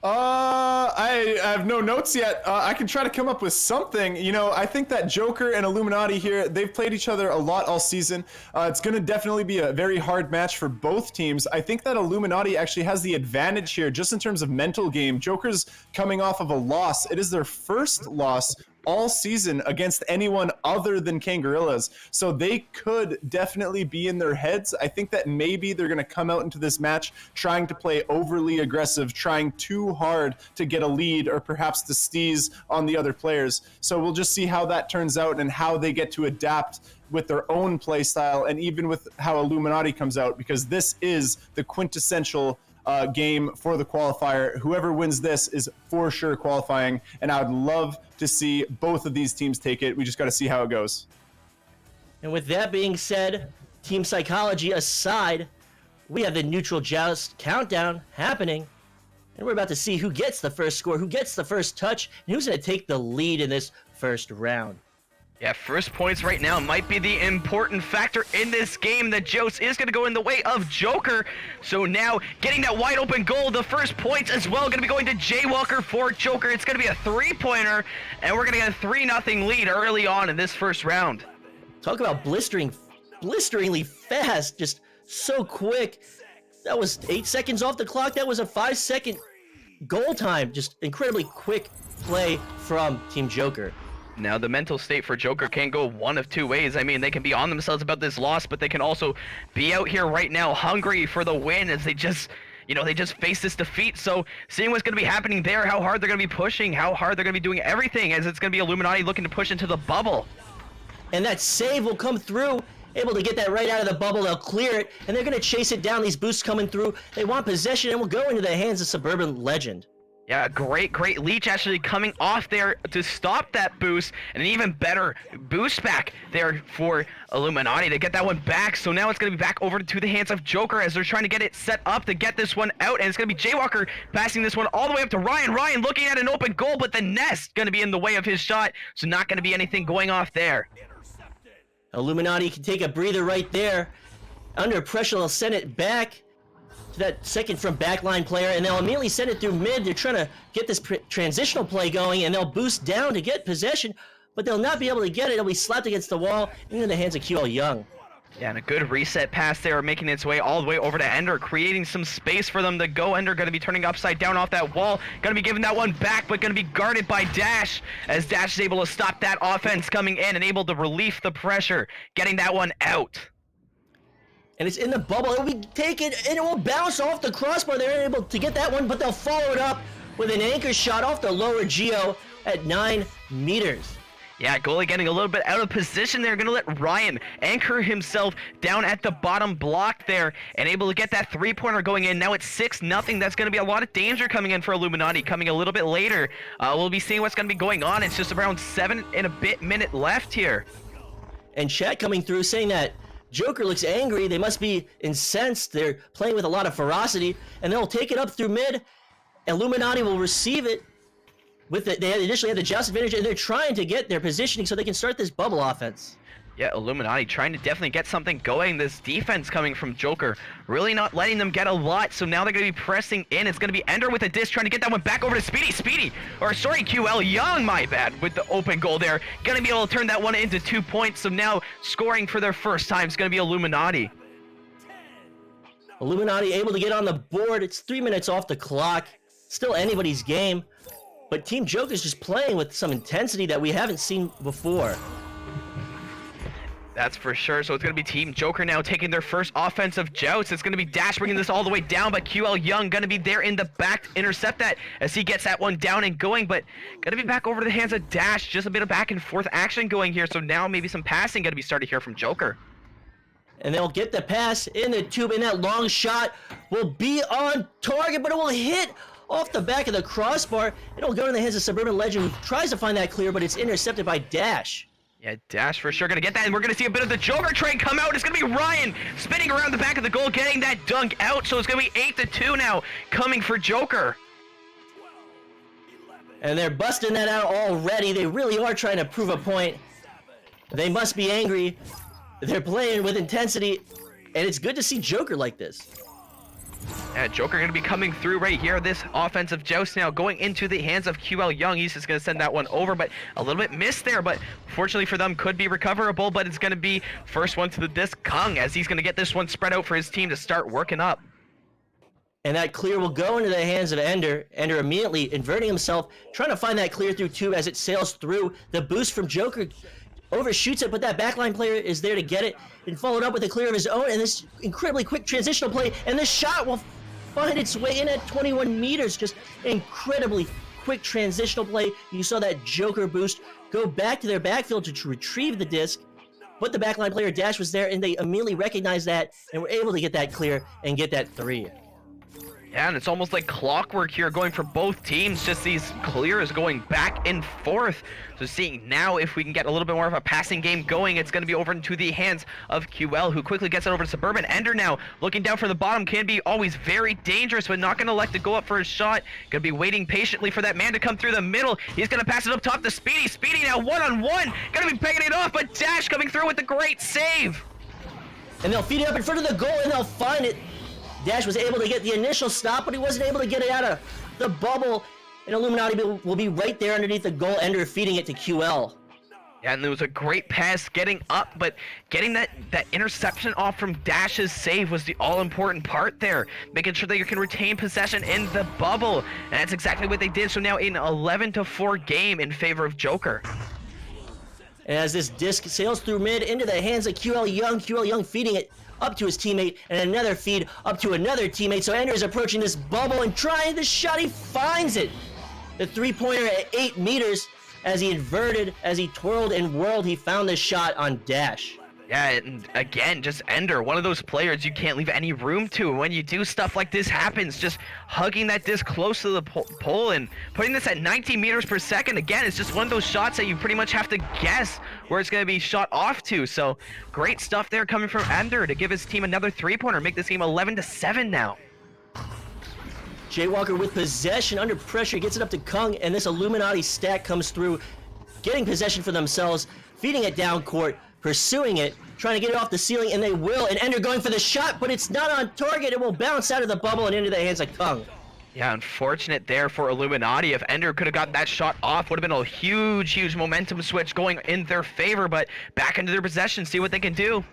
I have no notes yet. I can try to come up with something. You know, I think that Joker and Illuminati here, they've played each other a lot all season. It's going to definitely be a very hard match for both teams. I think that Illuminati actually has the advantage here just in terms of mental game. Joker's coming off of a loss. It is their first loss all season against anyone other than Kangorillas. So they could definitely be in their heads. I think that maybe they're going to come out into this match trying to play overly aggressive, trying too hard to get a lead or perhaps to steeze on the other players. So we'll just see how that turns out and how they get to adapt with their own play style and even with how Illuminati comes out, because this is the quintessential game for the qualifier. Whoever wins this is for sure qualifying, and I would love to see both of these teams take it. We just got to see how it goes. And with that being said, team psychology aside, we have the neutral joust countdown happening, and we're about to see who gets the first score, who gets the first touch, and who's going to take the lead in this first round. Yeah, first points right now might be the important factor in this game. The Joust is going to go in the way of Joker. So now, getting that wide open goal, the first points as well going to be going to Jaywalker for Joker. It's going to be a three-pointer, and we're going to get a 3-0 lead early on in this first round. Talk about blisteringly fast, just so quick. That was 8 seconds off the clock. That was a 5-second goal time. Just incredibly quick play from Team Joker. Now, the mental state for Joker can go one of two ways. I mean, they can be on themselves about this loss, but they can also be out here right now hungry for the win as they just, you know, they just face this defeat. So seeing what's going to be happening there, how hard they're going to be pushing, how hard they're going to be doing everything, as it's going to be Illuminati looking to push into the bubble. And that save will come through, able to get that right out of the bubble. They'll clear it, and they're going to chase it down. These boosts coming through. They want possession, and will go into the hands of Suburban Legend. Yeah, great leech actually coming off there to stop that boost, and an even better boost back there for Illuminati to get that one back. So now it's going to be back over to the hands of Joker as they're trying to get it set up to get this one out, and it's going to be Jaywalker passing this one all the way up to Ryan. Ryan looking at an open goal, but the nest going to be in the way of his shot, so not going to be anything going off there. Illuminati can take a breather right there. Under pressure, they'll send it back to that second from backline player, and they'll immediately send it through mid. They're trying to get this transitional play going, and they'll boost down to get possession, but they'll not be able to get it. It'll be slapped against the wall into the hands of QL Young. Yeah, and a good reset pass there, making its way all the way over to Ender, creating some space for them to go. Ender going to be turning upside down off that wall, going to be giving that one back, but going to be guarded by Dash, as Dash is able to stop that offense coming in and able to relieve the pressure, getting that one out. And it's in the bubble. It'll be taken, and it will bounce off the crossbar. They're able to get that one, but they'll follow it up with an anchor shot off the lower geo at 9 meters. Yeah, goalie getting a little bit out of position there. Going to let Ryan anchor himself down at the bottom block there and able to get that three-pointer going in. Now it's 6-0. That's going to be a lot of danger coming in for Illuminati coming a little bit later. We'll be seeing what's going to be going on. It's just around 7 and a bit minute left here. And chat coming through saying that Joker looks angry. They must be incensed. They're playing with a lot of ferocity, and they'll take it up through mid. Illuminati will receive it. They initially had the joust advantage, and they're trying to get their positioning so they can start this bubble offense. Yeah, Illuminati trying to definitely get something going. This defense coming from Joker really not letting them get a lot, so now they're going to be pressing in. It's going to be Ender with a disc trying to get that one back over to QL Young, my bad, with the open goal there. Going to be able to turn that one into 2 points, so now scoring for their first time is going to be Illuminati. Illuminati able to get on the board. It's 3 minutes off the clock. Still anybody's game, but Team Joker's just playing with some intensity that we haven't seen before. That's for sure. So it's going to be Team Joker now taking their first offensive joust. It's going to be Dash bringing this all the way down, but QL Young going to be there in the back to intercept that as he gets that one down and going, but going to be back over to the hands of Dash. Just a bit of back and forth action going here. So now maybe some passing going to be started here from Joker. And they'll get the pass in the tube, and that long shot will be on target, but it will hit off the back of the crossbar. It'll go in the hands of Suburban Legend, who tries to find that clear, but it's intercepted by Dash. Yeah, Dash for sure going to get that, and we're going to see a bit of the Joker train come out. It's going to be Ryan spinning around the back of the goal, getting that dunk out, so it's going to be 8-2 now coming for Joker. And they're busting that out already. They really are trying to prove a point. They must be angry. They're playing with intensity, and it's good to see Joker like this. Yeah, Joker going to be coming through right here. This offensive joust now going into the hands of QL Young. He's just going to send that one over, but a little bit missed there. But fortunately for them, could be recoverable. But it's going to be first one to the disc, Kung, as he's going to get this one spread out for his team to start working up. And that clear will go into the hands of Ender. Ender immediately inverting himself, trying to find that clear through tube as it sails through. The boost from Joker overshoots it, but that backline player is there to get it, and followed up with a clear of his own, and this incredibly quick transitional play, and this shot will find its way in at 21 meters. Just incredibly quick transitional play. You saw that Joker boost go back to their backfield to retrieve the disc, but the backline player Dash was there, and they immediately recognized that and were able to get that clear and get that 3. Yeah, and it's almost like clockwork here going for both teams. Just these clears going back and forth. So seeing now if we can get a little bit more of a passing game going, it's going to be over into the hands of QL, who quickly gets it over to Suburban. Ender now looking down for the bottom, can be always very dangerous, but not going to elect to go up for a shot. Going to be waiting patiently for that man to come through the middle. He's going to pass it up top to Speedy. Speedy now one-on-one. Going to be pegging it off, but Dash coming through with the great save. And they'll feed it up in front of the goal, and they'll find it. Dash was able to get the initial stop, but he wasn't able to get it out of the bubble. And Illuminati will be right there underneath the goal. Ender feeding it to QL. Yeah, and there was a great pass getting up, but getting that interception off from Dash's save was the all-important part there. Making sure that you can retain possession in the bubble. And that's exactly what they did. So now an 11-4 game in favor of Joker. And as this disc sails through mid into the hands of QL Young feeding it up to his teammate, and another feed up to another teammate. So Ender is approaching this bubble and trying the shot. He finds it. The three-pointer at 8 meters. As he inverted, as he twirled and whirled, he found the shot on Dash. Yeah, and again, just Ender, one of those players you can't leave any room to. When you do stuff like this happens, just hugging that disc close to the pole and putting this at 19 meters per second. Again, it's just one of those shots that you pretty much have to guess where it's going to be shot off to. So great stuff there coming from Ender to give his team another three-pointer, make this game 11-7 now. Jay Walker with possession under pressure, gets it up to Kung, and this Illuminati stack comes through, getting possession for themselves, feeding it down court, pursuing it, trying to get it off the ceiling, and they will. And Ender going for the shot, but it's not on target. It will bounce out of the bubble and into the hands of Kung. Yeah, unfortunate there for Illuminati. If Ender could have gotten that shot off, would have been a huge momentum switch going in their favor, but back into their possession, see what they can do.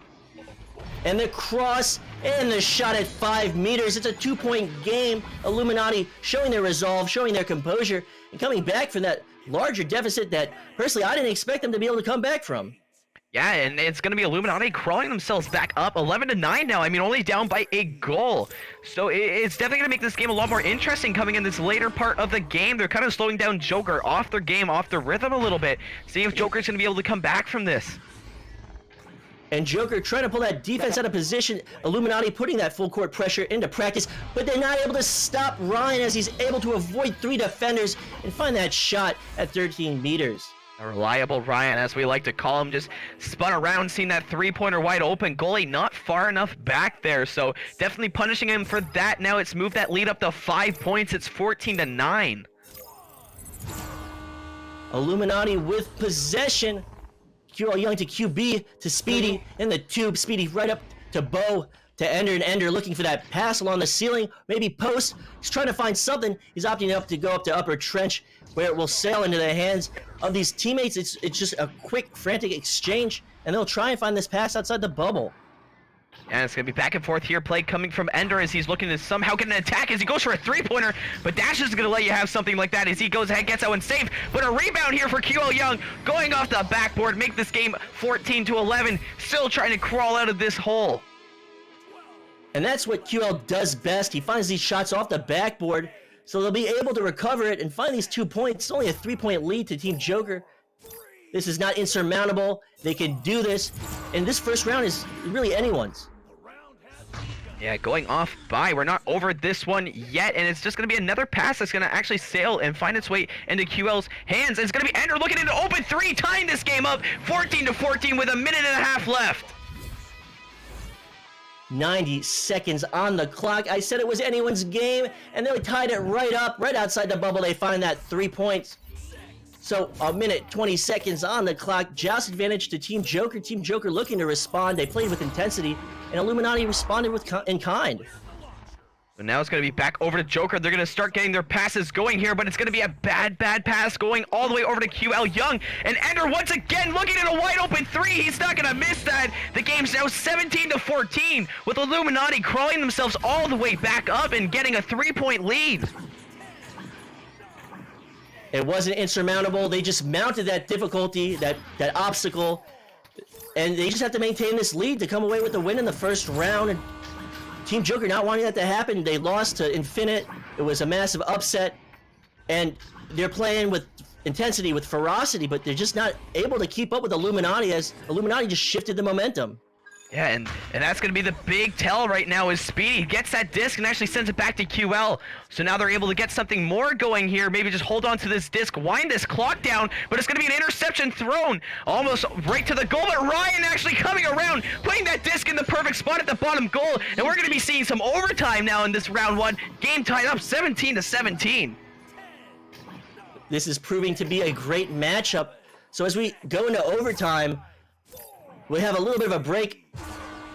And the cross and the shot at 5 meters. It's a 2-point game. Illuminati showing their resolve, showing their composure, and coming back from that larger deficit that, personally, I didn't expect them to be able to come back from. Yeah, and it's going to be Illuminati crawling themselves back up 11-9 now. I mean, only down by a goal. So it's definitely going to make this game a lot more interesting coming in this later part of the game. They're kind of slowing down Joker off their game, off their rhythm a little bit. See if Joker's going to be able to come back from this. And Joker trying to pull that defense out of position. Illuminati putting that full court pressure into practice, but they're not able to stop Ryan as he's able to avoid 3 defenders and find that shot at 13 meters. A reliable Ryan, as we like to call him, just spun around, seeing that three-pointer wide open. Goalie not far enough back there, so definitely punishing him for that. Now it's moved that lead up to 5 points. It's 14-9. Illuminati with possession. QL Young to QB to Speedy in the tube. Speedy right up to Bo to Ender, and Ender looking for that pass along the ceiling, maybe post. He's trying to find something. He's opting up to go up to upper trench where it will sail into the hands of these teammates. It's just a quick, frantic exchange, and they'll try and find this pass outside the bubble. And it's going to be back and forth here. Play coming from Ender as he's looking to somehow get an attack as he goes for a three-pointer. But Dash is going to let you have something like that as he goes ahead, gets that one safe. But a rebound here for QL Young going off the backboard. Make this game 14-11. Still trying to crawl out of this hole. And that's what QL does best. He finds these shots off the backboard, so they'll be able to recover it and find these 2 points. It's only a 3-point lead to Team Joker. This is not insurmountable. They can do this. And this first round is really anyone's. Yeah, going off by. We're not over this one yet, and it's just going to be another pass that's going to actually sail and find its way into QL's hands. And it's going to be Ender looking into open three, tying this game up 14-14 with a minute and a half left. 90 seconds on the clock. I said it was anyone's game, and they tied it right up, right outside the bubble. They find that 3 points. So a minute, 20 seconds on the clock. Joust advantage to Team Joker. Team Joker looking to respond. They played with intensity, and Illuminati responded in kind. So now it's going to be back over to Joker. They're going to start getting their passes going here, but it's going to be a bad pass going all the way over to QL Young. And Ender once again looking at a wide open three. He's not going to miss that. The game's now 17-14 with Illuminati crawling themselves all the way back up and getting a 3-point lead. It wasn't insurmountable. They just mounted that difficulty, that obstacle, and they just have to maintain this lead to come away with the win in the first round. And Team Joker not wanting that to happen. They lost to Infinite. It was a massive upset, and they're playing with intensity, with ferocity, but they're just not able to keep up with Illuminati as Illuminati just shifted the momentum. Yeah, and that's going to be the big tell right now is Speedy gets that disc and actually sends it back to QL. So now they're able to get something more going here. Maybe just hold on to this disc, wind this clock down, but it's going to be an interception thrown almost right to the goal. But Ryan actually coming around, putting that disc in the perfect spot at the bottom goal. And we're going to be seeing some overtime now in this round one. Game tied up 17-17. This is proving to be a great matchup. So as we go into overtime, we have a little bit of a break.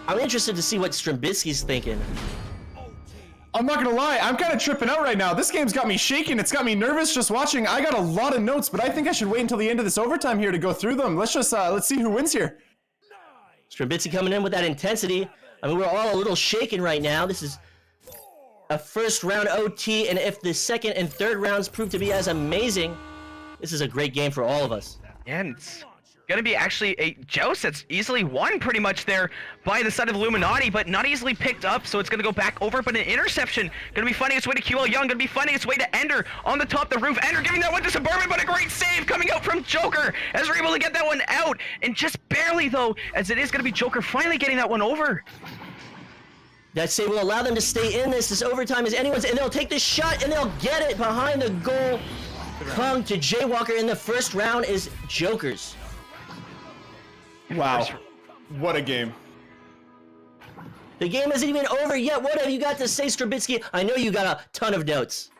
I'm interested to see what Strambitsky's thinking. I'm not gonna lie, I'm kind of tripping out right now. This game's got me shaking. It's got me nervous just watching. I got a lot of notes, but I think I should wait until the end of this overtime here to go through them. Let's see who wins here. Strambitsky coming in with that intensity. I mean, we're all a little shaken right now. This is a first round OT, and if the second and third rounds prove to be as amazing, this is a great game for all of us. And it's gonna be actually a joust that's easily won pretty much there by the side of Illuminati, but not easily picked up, so it's gonna go back over, but an interception gonna be finding its way to QL Young, gonna be finding its way to Ender on the top of the roof. Ender giving that one to Suburban, but a great save coming out from Joker as we're able to get that one out, and just barely though, as it is gonna be Joker finally getting that one over. That save will allow them to stay in this. This overtime is anyone's, and they'll take this shot and they'll get it behind the goal. Come to Jaywalker in the first round is Joker's. Wow, what a game. The game isn't even over yet. What have you got to say, Strambitsky? I know you got a ton of notes.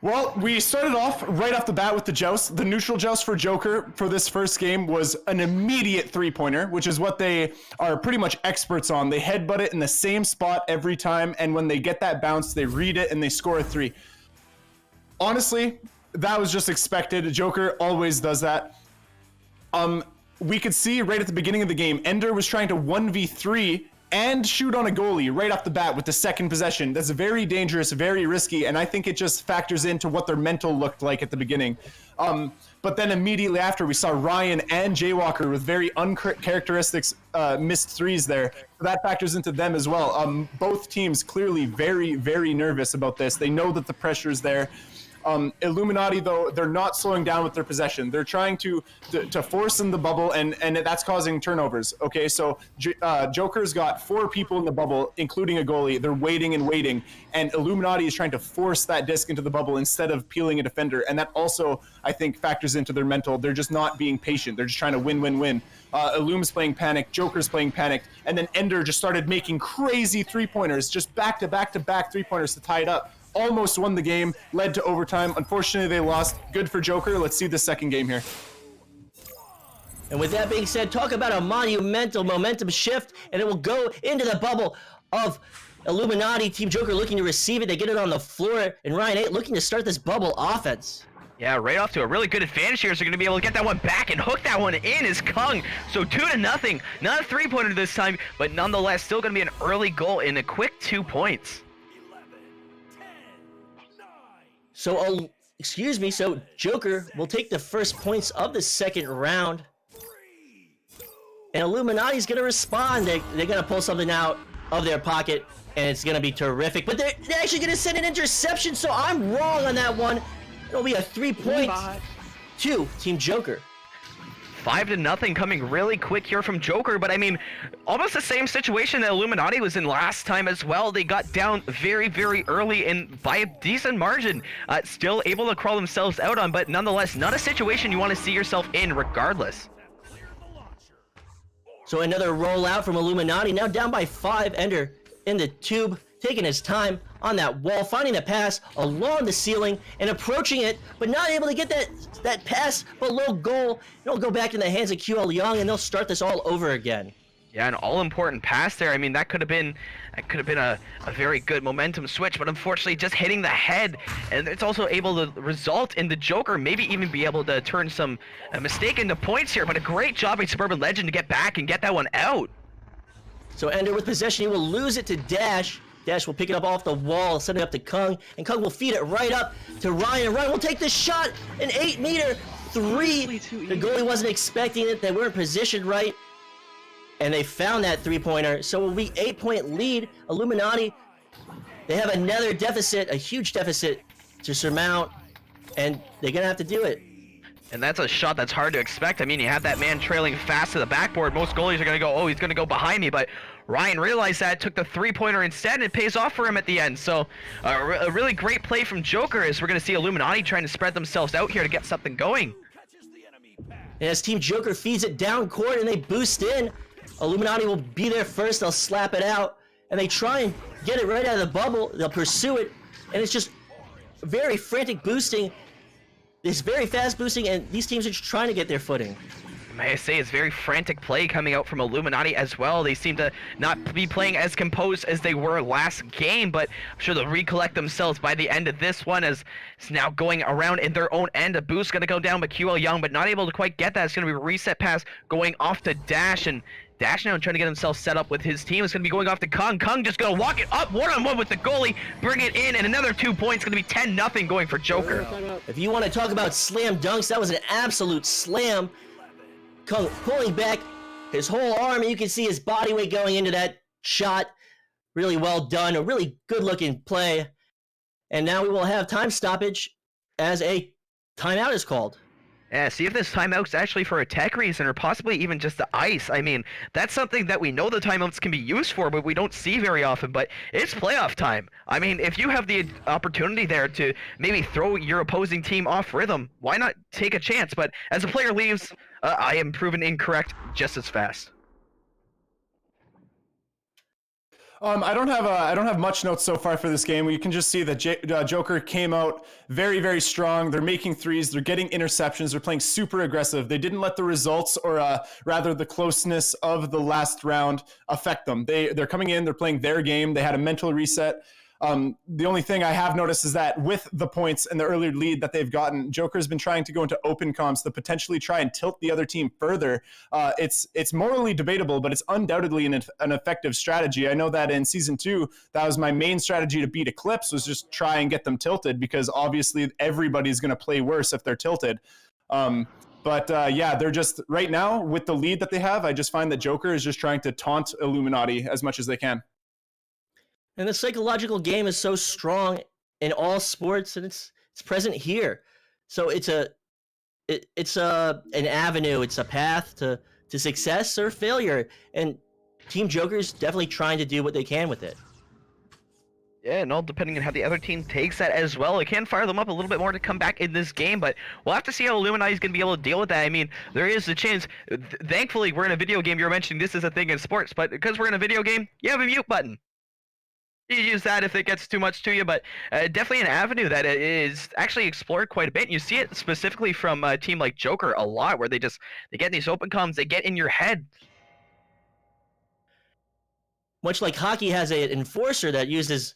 Well, we started off right off the bat with the joust. The neutral joust for Joker for this first game was an immediate three-pointer, which is what they are pretty much experts on. They headbutt it in the same spot every time, and when they get that bounce, they read it and they score a three. Honestly, that was just expected. Joker always does that. We could see right at the beginning of the game, Ender was trying to 1v3 and shoot on a goalie right off the bat with the second possession. That's very dangerous, very risky, and I think it just factors into what their mental looked like at the beginning. But then immediately after, we saw Ryan and Jaywalker with very uncharacteristic missed threes there. That factors into them as well. Both teams clearly very, very nervous about this. They know that the pressure is there. Illuminati, though, they're not slowing down with their possession. They're trying to force in the bubble, and that's causing turnovers. Okay, so Joker's got 4 people in the bubble, including a goalie. They're waiting and waiting, and Illuminati is trying to force that disc into the bubble instead of peeling a defender, and that also, I think, factors into their mental. They're just not being patient. They're just trying to win. Illum's playing panic, Joker's playing panic, and then Ender just started making crazy three-pointers, just back-to-back-to-back three-pointers to tie it up. almost won the game, led to overtime. Unfortunately, they lost. Good for Joker. Let's see the second game here. And with that being said, talk about a monumental momentum shift, and it will go into the bubble of Illuminati. Team Joker looking to receive it. They get it on the floor, and Ryan 8 looking to start this bubble offense. Yeah, right off to a really good advantage here, so they're going to be able to get that one back and hook that one in as Kung. So 2-0, not a three-pointer this time, but nonetheless still going to be an early goal in a quick 2 points. So, so Joker will take the first points of the second round. And Illuminati's going to respond. They're going to pull something out of their pocket, and it's going to be terrific. But they're actually going to send an interception, so I'm wrong on that one. It'll be a 3-point to Team Joker. 5-0 coming really quick here from Joker, but I mean, almost the same situation that Illuminati was in last time as well. They got down very, very early and by a decent margin. Still able to crawl themselves out on, but nonetheless, not a situation you want to see yourself in regardless. So another rollout from Illuminati, now down by 5. Ender in the tube, taking his time on that wall, finding the pass along the ceiling and approaching it, but not able to get that pass below goal. It'll go back in the hands of QL Young, and they'll start this all over again. Yeah, an all-important pass there. I mean, that could have been a very good momentum switch, but unfortunately just hitting the head, and it's also able to result in the Joker maybe even be able to turn some mistake into points here, but a great job by Suburban Legend to get back and get that one out. So Ender with possession, he will lose it to Dash. Dash will pick it up off the wall, send it up to Kung, and Kung will feed it right up to Ryan. Ryan will take the shot, an 8-meter 3. The goalie wasn't expecting it. They weren't positioned right, and they found that 3-pointer. So it will be 8-point lead. Illuminati, they have another deficit, a huge deficit to surmount, and they're going to have to do it. And that's a shot that's hard to expect. I mean, you have that man trailing fast to the backboard. Most goalies are going to go, oh, he's going to go behind me. But Ryan realized that, took the 3-pointer instead, and it pays off for him at the end. So a really great play from Joker as we're going to see Illuminati trying to spread themselves out here to get something going. And as Team Joker feeds it down court and they boost in, Illuminati will be there first. They'll slap it out, and they try and get it right out of the bubble. They'll pursue it, and it's just very frantic boosting. It's very fast boosting, and these teams are just trying to get their footing. May I say, it's very frantic play coming out from Illuminati as well. They seem to not be playing as composed as they were last game, but I'm sure they'll recollect themselves by the end of this one as it's now going around in their own end. A boost going to go down by QL Young, but not able to quite get that. It's going to be a reset pass going off to Dash, and Dash now trying to get himself set up with his team. It's going to be going off to Kung. Kung just going to walk it up one-on-one with the goalie, bring it in, and another 2 points. Going to be 10-0 going for Joker. If you want to talk about slam dunks, that was an absolute slam. Kung pulling back his whole arm, and you can see his body weight going into that shot. Really well done, a really good-looking play. And now we will have time stoppage as a timeout is called. Yeah, see if this timeout's actually for a tech reason or possibly even just the ice. I mean, that's something that we know the timeouts can be used for, but we don't see very often. But it's playoff time. I mean, if you have the opportunity there to maybe throw your opposing team off rhythm, why not take a chance? But as a player leaves, I am proven incorrect just as fast. I don't have much notes so far for this game. You can just see that Joker came out very, very strong. They're making threes. They're getting interceptions. They're playing super aggressive. They didn't let the results, or rather the closeness of the last round, affect them. They're coming in. They're playing their game. They had a mental reset. The only thing I have noticed is that with the points and the early lead that they've gotten, Joker's been trying to go into open comps to potentially try and tilt the other team further. It's morally debatable, but it's undoubtedly an effective strategy. I know that in Season 2, that was my main strategy to beat Eclipse, was just try and get them tilted, because obviously everybody's going to play worse if they're tilted. Yeah, they're just, right now, with the lead that they have, I just find that Joker is just trying to taunt Illuminati as much as they can. And the psychological game is so strong in all sports, and it's present here. So it's an avenue, it's a path to success or failure, and Team Joker's definitely trying to do what they can with it. Yeah, and all depending on how the other team takes that as well. It can fire them up a little bit more to come back in this game, but we'll have to see how Illuminati's going to be able to deal with that. I mean, there is a chance. Thankfully, we're in a video game. You were mentioning this is a thing in sports, but because we're in a video game, you have a mute button. use that if it gets too much to you, but definitely an avenue that is actually explored quite a bit. You see it specifically from a team like Joker a lot, where they get in these open comms, they get in your head. Much like hockey has an enforcer that uses,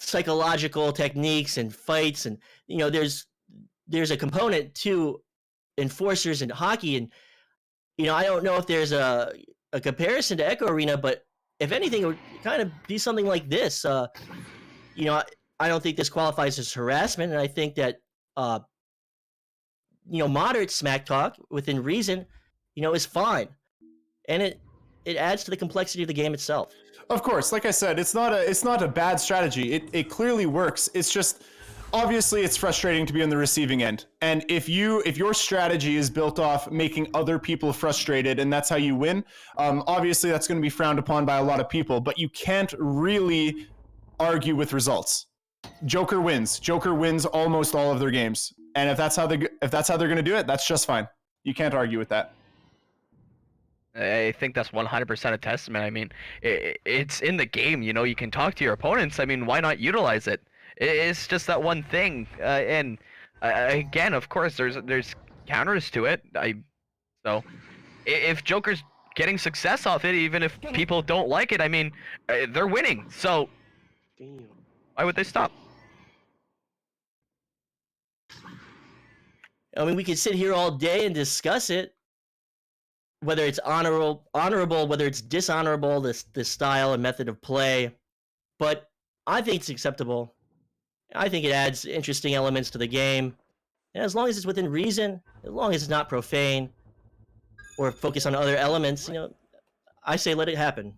psychological techniques and fights, and there's a component to enforcers in hockey, and I don't know if there's a comparison to Echo Arena, but if anything, it would kind of be something like this. I don't think this qualifies as harassment, and I think that moderate smack talk within reason, is fine, and it adds to the complexity of the game itself. Of course, like I said, it's not a bad strategy. It clearly works. It's just obviously it's frustrating to be on the receiving end. And if your strategy is built off making other people frustrated and that's how you win, obviously that's going to be frowned upon by a lot of people. But you can't really argue with results. Joker wins. Joker wins almost all of their games, and if that's how they're going to do it, that's just fine. You can't argue with that. I think that's 100% a testament. I mean, it's in the game. You can talk to your opponents. I mean, why not utilize it? It's just that one thing. And again, of course, there's counters to it. So if Joker's getting success off it, even if people don't like it, I mean, they're winning. So why would they stop? I mean, we could sit here all day and discuss it, whether it's honorable, whether it's dishonorable, this style and method of play. But I think it's acceptable. I think it adds interesting elements to the game. And as long as it's within reason, as long as it's not profane or focus on other elements, I say let it happen.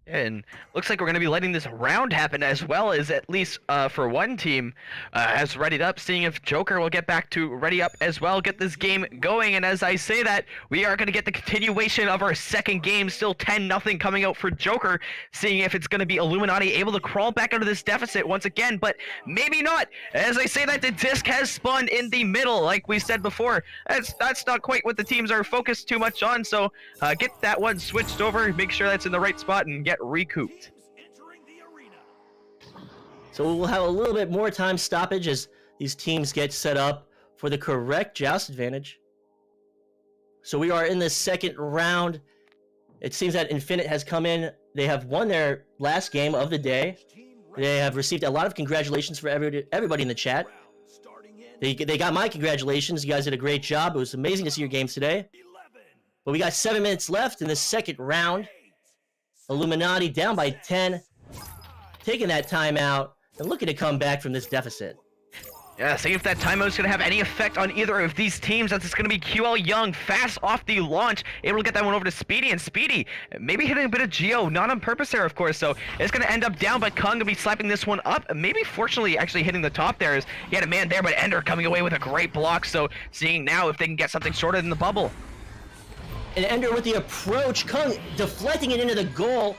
And looks like we're going to be letting this round happen, as well as at least for one team has readied up, seeing if Joker will get back to ready up as well, get this game going. And as I say that, we are going to get the continuation of our second game, still 10-0 coming out for Joker, seeing if it's going to be Illuminati able to crawl back out of this deficit once again, but maybe not. As I say that, the disc has spawned in the middle, like we said before. That's not quite what the teams are focused too much on, so get that one switched over, make sure that's in the right spot, and get recouped. So we'll have a little bit more time stoppage as these teams get set up for the correct joust advantage. So we are in the second round. It seems that Infinite has come in. They have won their last game of the day. They have received a lot of congratulations for everybody in the chat. They got my congratulations. You guys did a great job. It was amazing to see your games today. But we got 7 minutes left in the second round. Illuminati down by 10, taking that timeout and looking to come back from this deficit. Yeah, see if that timeout is going to have any effect on either of these teams, as it's going to be QL Young fast off the launch, able to get that one over to Speedy, and Speedy maybe hitting a bit of Geo, not on purpose there, of course, so it's going to end up down, but Kung going to be slapping this one up, maybe fortunately actually hitting the top there, as he had a man there, but Ender coming away with a great block, so seeing now if they can get something sorted in the bubble. And Ender with the approach, Kung deflecting it into the goal.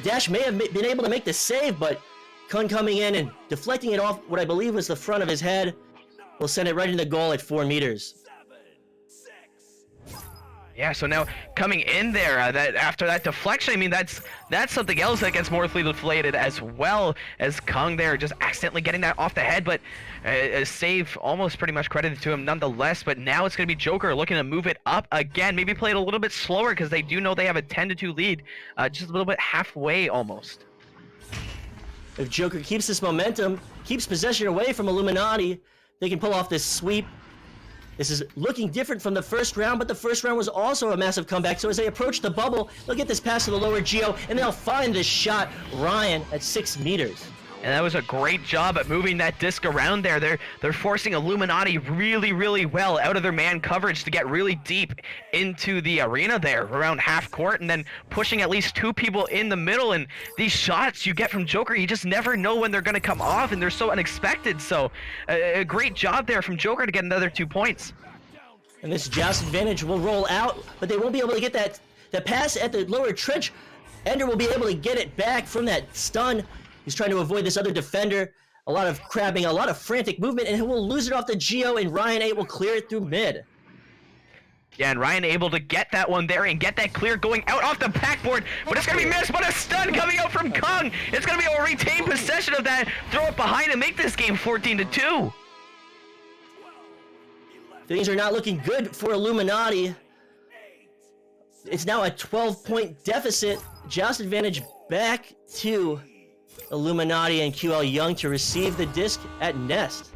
Dash may have been able to make the save, but Kung coming in and deflecting it off what I believe was the front of his head will send it right into the goal at 4 meters. Yeah, so now coming in there, that after that deflection, I mean, that's something else that gets more deflated, as well as Kung there just accidentally getting that off the head, but a save almost pretty much credited to him nonetheless. But now it's going to be Joker looking to move it up again, maybe play it a little bit slower because they do know they have a 10-2 lead, just a little bit halfway almost. If Joker keeps this momentum, keeps possession away from Illuminati, they can pull off this sweep. This is looking different from the first round, but the first round was also a massive comeback. So as they approach the bubble, they'll get this pass to the lower Geo, and they'll find this shot, Ryan, at 6 meters. And that was a great job at moving that disc around there. They're forcing Illuminati really, really well out of their man coverage to get really deep into the arena there around half court, and then pushing at least 2 people in the middle. And these shots you get from Joker, you just never know when they're going to come off, and they're so unexpected. So a great job there from Joker to get another 2 points. And this joust advantage will roll out, but they won't be able to get that pass at the lower trench. Ender will be able to get it back from that stun. He's trying to avoid this other defender. A lot of crabbing, a lot of frantic movement, and he will lose it off the Geo, and Ryan 8 will clear it through mid. Yeah, and Ryan able to get that one there and get that clear going out off the backboard, but it's gonna be missed, but a stun coming out from Kung. It's gonna be a retained possession of that, throw it behind and make this game 14-2. Things are not looking good for Illuminati. It's now a 12-point deficit. Joust advantage back to Illuminati and QL Young to receive the disc at Nest.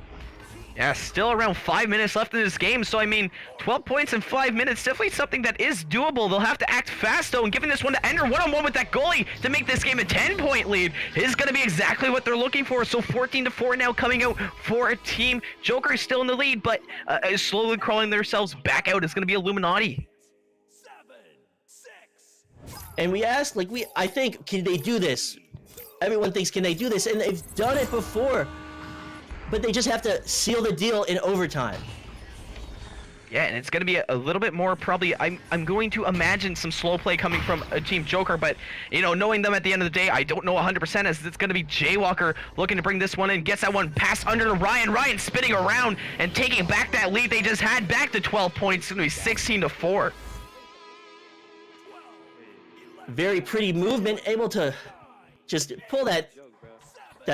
Yeah, still around 5 minutes left in this game, so I mean, 12 points in 5 minutes, definitely something that is doable. They'll have to act fast though, and giving this one to Ender one-on-one with that goalie to make this game a 10-point lead is going to be exactly what they're looking for. So 14-4 now coming out for Team Joker, is still in the lead, but slowly crawling themselves back out. It's going to be Illuminati. And we asked, like, I think, can they do this? Everyone thinks, can they do this? And they've done it before. But they just have to seal the deal in overtime. Yeah, and it's going to be a little bit more probably, I'm going to imagine some slow play coming from Team Joker, but, you know, knowing them at the end of the day, I don't know 100% as it's going to be Jaywalker looking to bring this one in, gets that one passed under to Ryan. Ryan spinning around and taking back that lead they just had back to 12 points. It's going to be 16-4. Very pretty movement, able to just pull that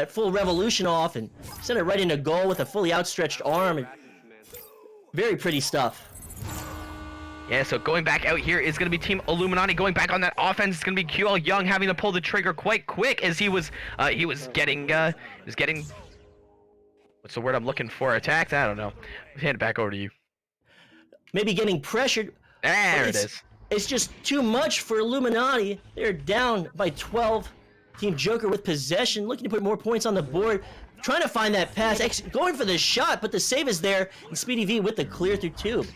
full revolution off and send it right into goal with a fully outstretched arm. And very pretty stuff. Yeah, so going back out here is going to be Team Illuminati going back on that offense. It's going to be QL Young having to pull the trigger quite quick as he was getting what's the word I'm looking for? Attacked? I don't know. Hand it back over to you. Maybe getting pressured. There it is. It's just too much for Illuminati. They're down by 12. Team Joker with possession, looking to put more points on the board, trying to find that pass, going for the shot, but the save is there, and Speedy V with the clear through tube.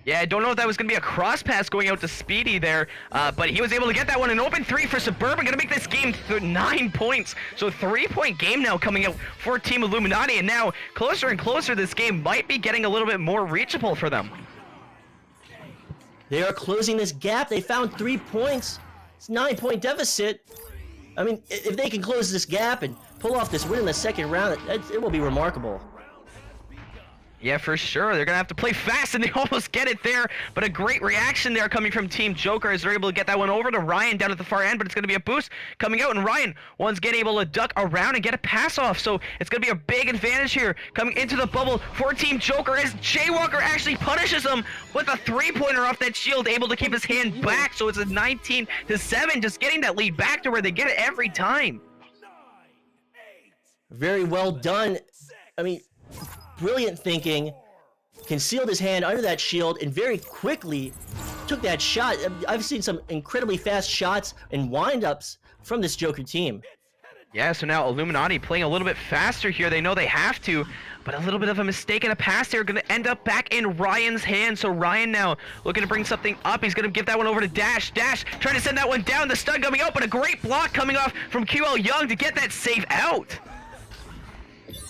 Yeah, I don't know if that was going to be a cross pass going out to Speedy there, but he was able to get that one. An open 3 for Suburban, going to make this game 9 points. So 3-point game now coming out for Team Illuminati, and now closer and closer this game might be getting a little bit more reachable for them. They are closing this gap. They found 3 points. It's 9-point deficit. I mean, if they can close this gap and pull off this win in the second round, it will be remarkable. Yeah, for sure. They're going to have to play fast, and they almost get it there. But a great reaction there coming from Team Joker as they're able to get that one over to Ryan down at the far end. But it's going to be a boost coming out, and Ryan once again able to duck around and get a pass off. So it's going to be a big advantage here coming into the bubble for Team Joker as Jaywalker actually punishes him with a 3-pointer off that shield, able to keep his hand back. So it's a 19-7, just getting that lead back to where they get it every time. Very well done. I mean, brilliant thinking, concealed his hand under that shield, and very quickly took that shot. I've seen some incredibly fast shots and wind-ups from this Joker team. Yeah, so now Illuminati playing a little bit faster here. They know they have to, but a little bit of a mistake and a pass there going to end up back in Ryan's hand. So Ryan now looking to bring something up. He's going to give that one over to Dash. Dash trying to send that one down. The stun coming out, but a great block coming off from QL Young to get that save out.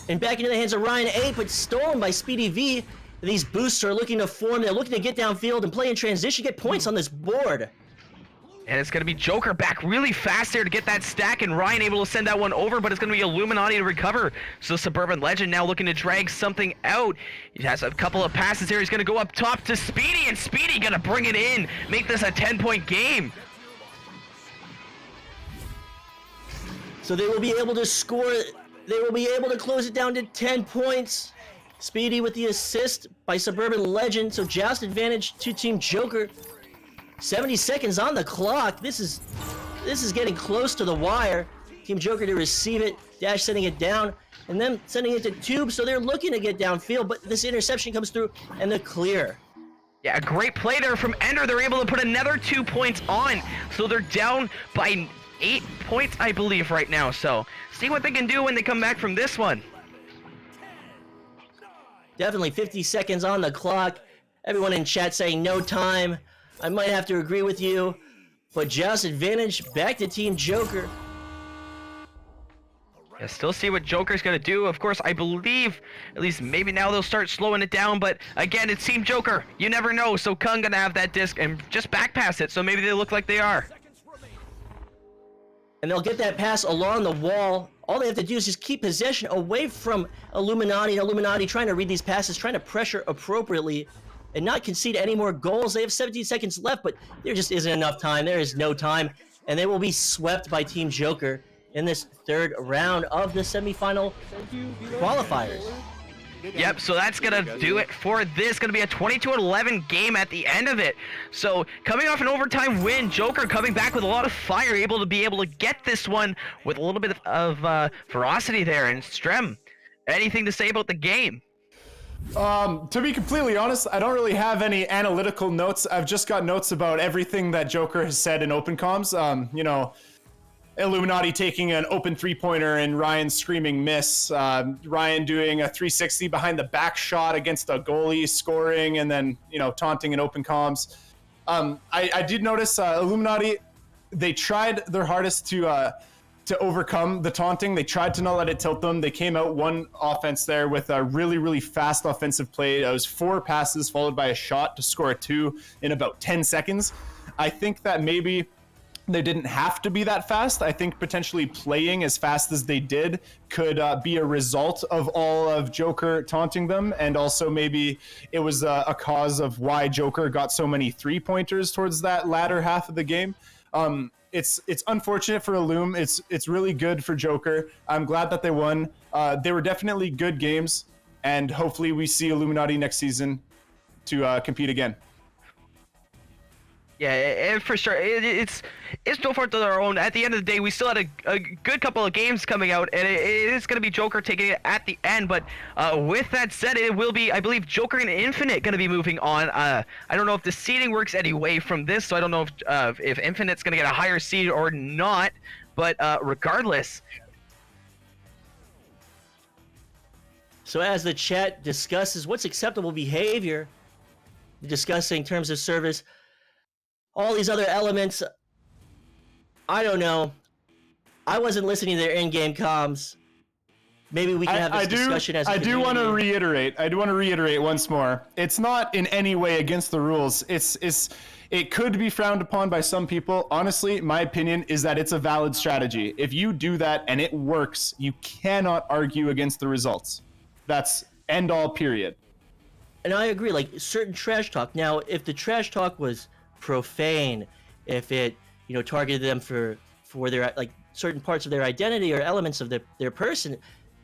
And back into the hands of Ryan A, but stolen by Speedy V. These boosts are looking to form. They're looking to get downfield and play in transition, get points on this board. And it's going to be Joker back really fast there to get that stack, and Ryan able to send that one over, but it's going to be Illuminati to recover. So Suburban Legend now looking to drag something out. He has a couple of passes here. He's going to go up top to Speedy, and Speedy going to bring it in, make this a 10-point game. So they will be able to score. They will be able to close it down to 10 points. Speedy with the assist by Suburban Legend. So Joust advantage to Team Joker. 70 seconds on the clock. This is getting close to the wire. Team Joker to receive it. Dash sending it down. And then sending it to Tube. So they're looking to get downfield. But this interception comes through and the clear. Yeah, a great play there from Ender. They're able to put another 2 points on. So they're down by 8 points, I believe, right now. So see what they can do when they come back from this one. Definitely 50 seconds on the clock. Everyone in chat saying no time. I might have to agree with you. But Joust advantage back to Team Joker. Yeah, still see what Joker's going to do. Of course, I believe, at least maybe now they'll start slowing it down. But again, it's Team Joker. You never know. So Kung going to have that disc and just back pass it. So maybe they look like they are. And they'll get that pass along the wall. All they have to do is just keep possession away from Illuminati. And Illuminati trying to read these passes, trying to pressure appropriately. and not concede any more goals. They have 17 seconds left, but there just isn't enough time. There is no time, and they will be swept by Team Joker in this third round of the semifinal qualifiers. Yep, so that's going to do it for this. Going to be a 22-11 game at the end of it. So coming off an overtime win, Joker coming back with a lot of fire, able to get this one with a little bit of ferocity there. And Strem, anything to say about the game? To be completely honest, I don't really have any analytical notes. I've just got notes about everything that Joker has said in open comms. You know, Illuminati taking an open three-pointer and Ryan screaming miss. Ryan doing a 360 behind the back shot against a goalie, scoring, and then, you know, taunting in open comms. I did notice Illuminati, they tried their hardest to overcome the taunting. They tried to not let it tilt them. They came out one offense there with a really, really fast offensive play. It was 4 passes followed by a shot to score a 2 in about 10 seconds. I think that maybe they didn't have to be that fast. I think potentially playing as fast as they did could be a result of all of Joker taunting them, and also maybe it was a cause of why Joker got so many 3-pointers towards that latter half of the game. It's unfortunate for Illum. It's really good for Joker. I'm glad that they won. They were definitely good games, and hopefully we see Illuminati next season to compete again. Yeah, and for sure, it's no fault of their own. At the end of the day, we still had a good couple of games coming out, and it is going to be Joker taking it at the end. But with that said, it will be, I believe, Joker and Infinite going to be moving on. I don't know if the seeding works anyway from this, so I don't know if Infinite's going to get a higher seed or not. But regardless. So as the chat discusses what's acceptable behavior, discussing terms of service, all these other elements, I don't know. I wasn't listening to their in-game comms. Maybe we can have this discussion as a community. I do want to reiterate once more. It's not in any way against the rules. It could be frowned upon by some people. Honestly, my opinion is that it's a valid strategy. If you do that and it works, you cannot argue against the results. That's end all, period. And I agree, like certain trash talk. Now, if the trash talk was profane, if it, you know, targeted them for their, like, certain parts of their identity or elements of their person,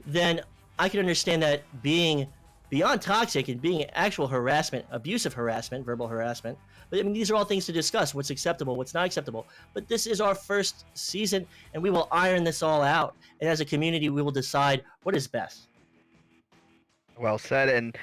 then I can understand that being beyond toxic and being actual harassment, abusive harassment, verbal harassment. But I mean, these are all things to discuss, what's acceptable, what's not acceptable. But this is our first season, and we will iron this all out. And as a community, we will decide what is best. Well said, and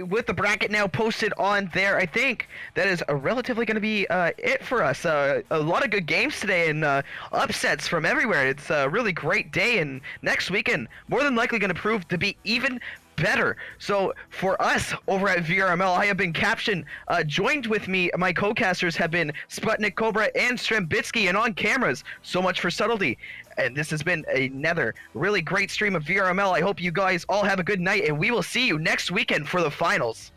with the bracket now posted on there, I think that is relatively going to be it for us. A lot of good games today and upsets from everywhere. It's a really great day, and next weekend, more than likely going to prove to be even better. So for us over at VRML, I have been Caption. Joined with me, my co-casters have been Sputnik, Cobra, and Strembitsky, and on cameras, SoMuchForSubtlety. And this has been another really great stream of VRML. I hope you guys all have a good night, and we will see you next weekend for the finals.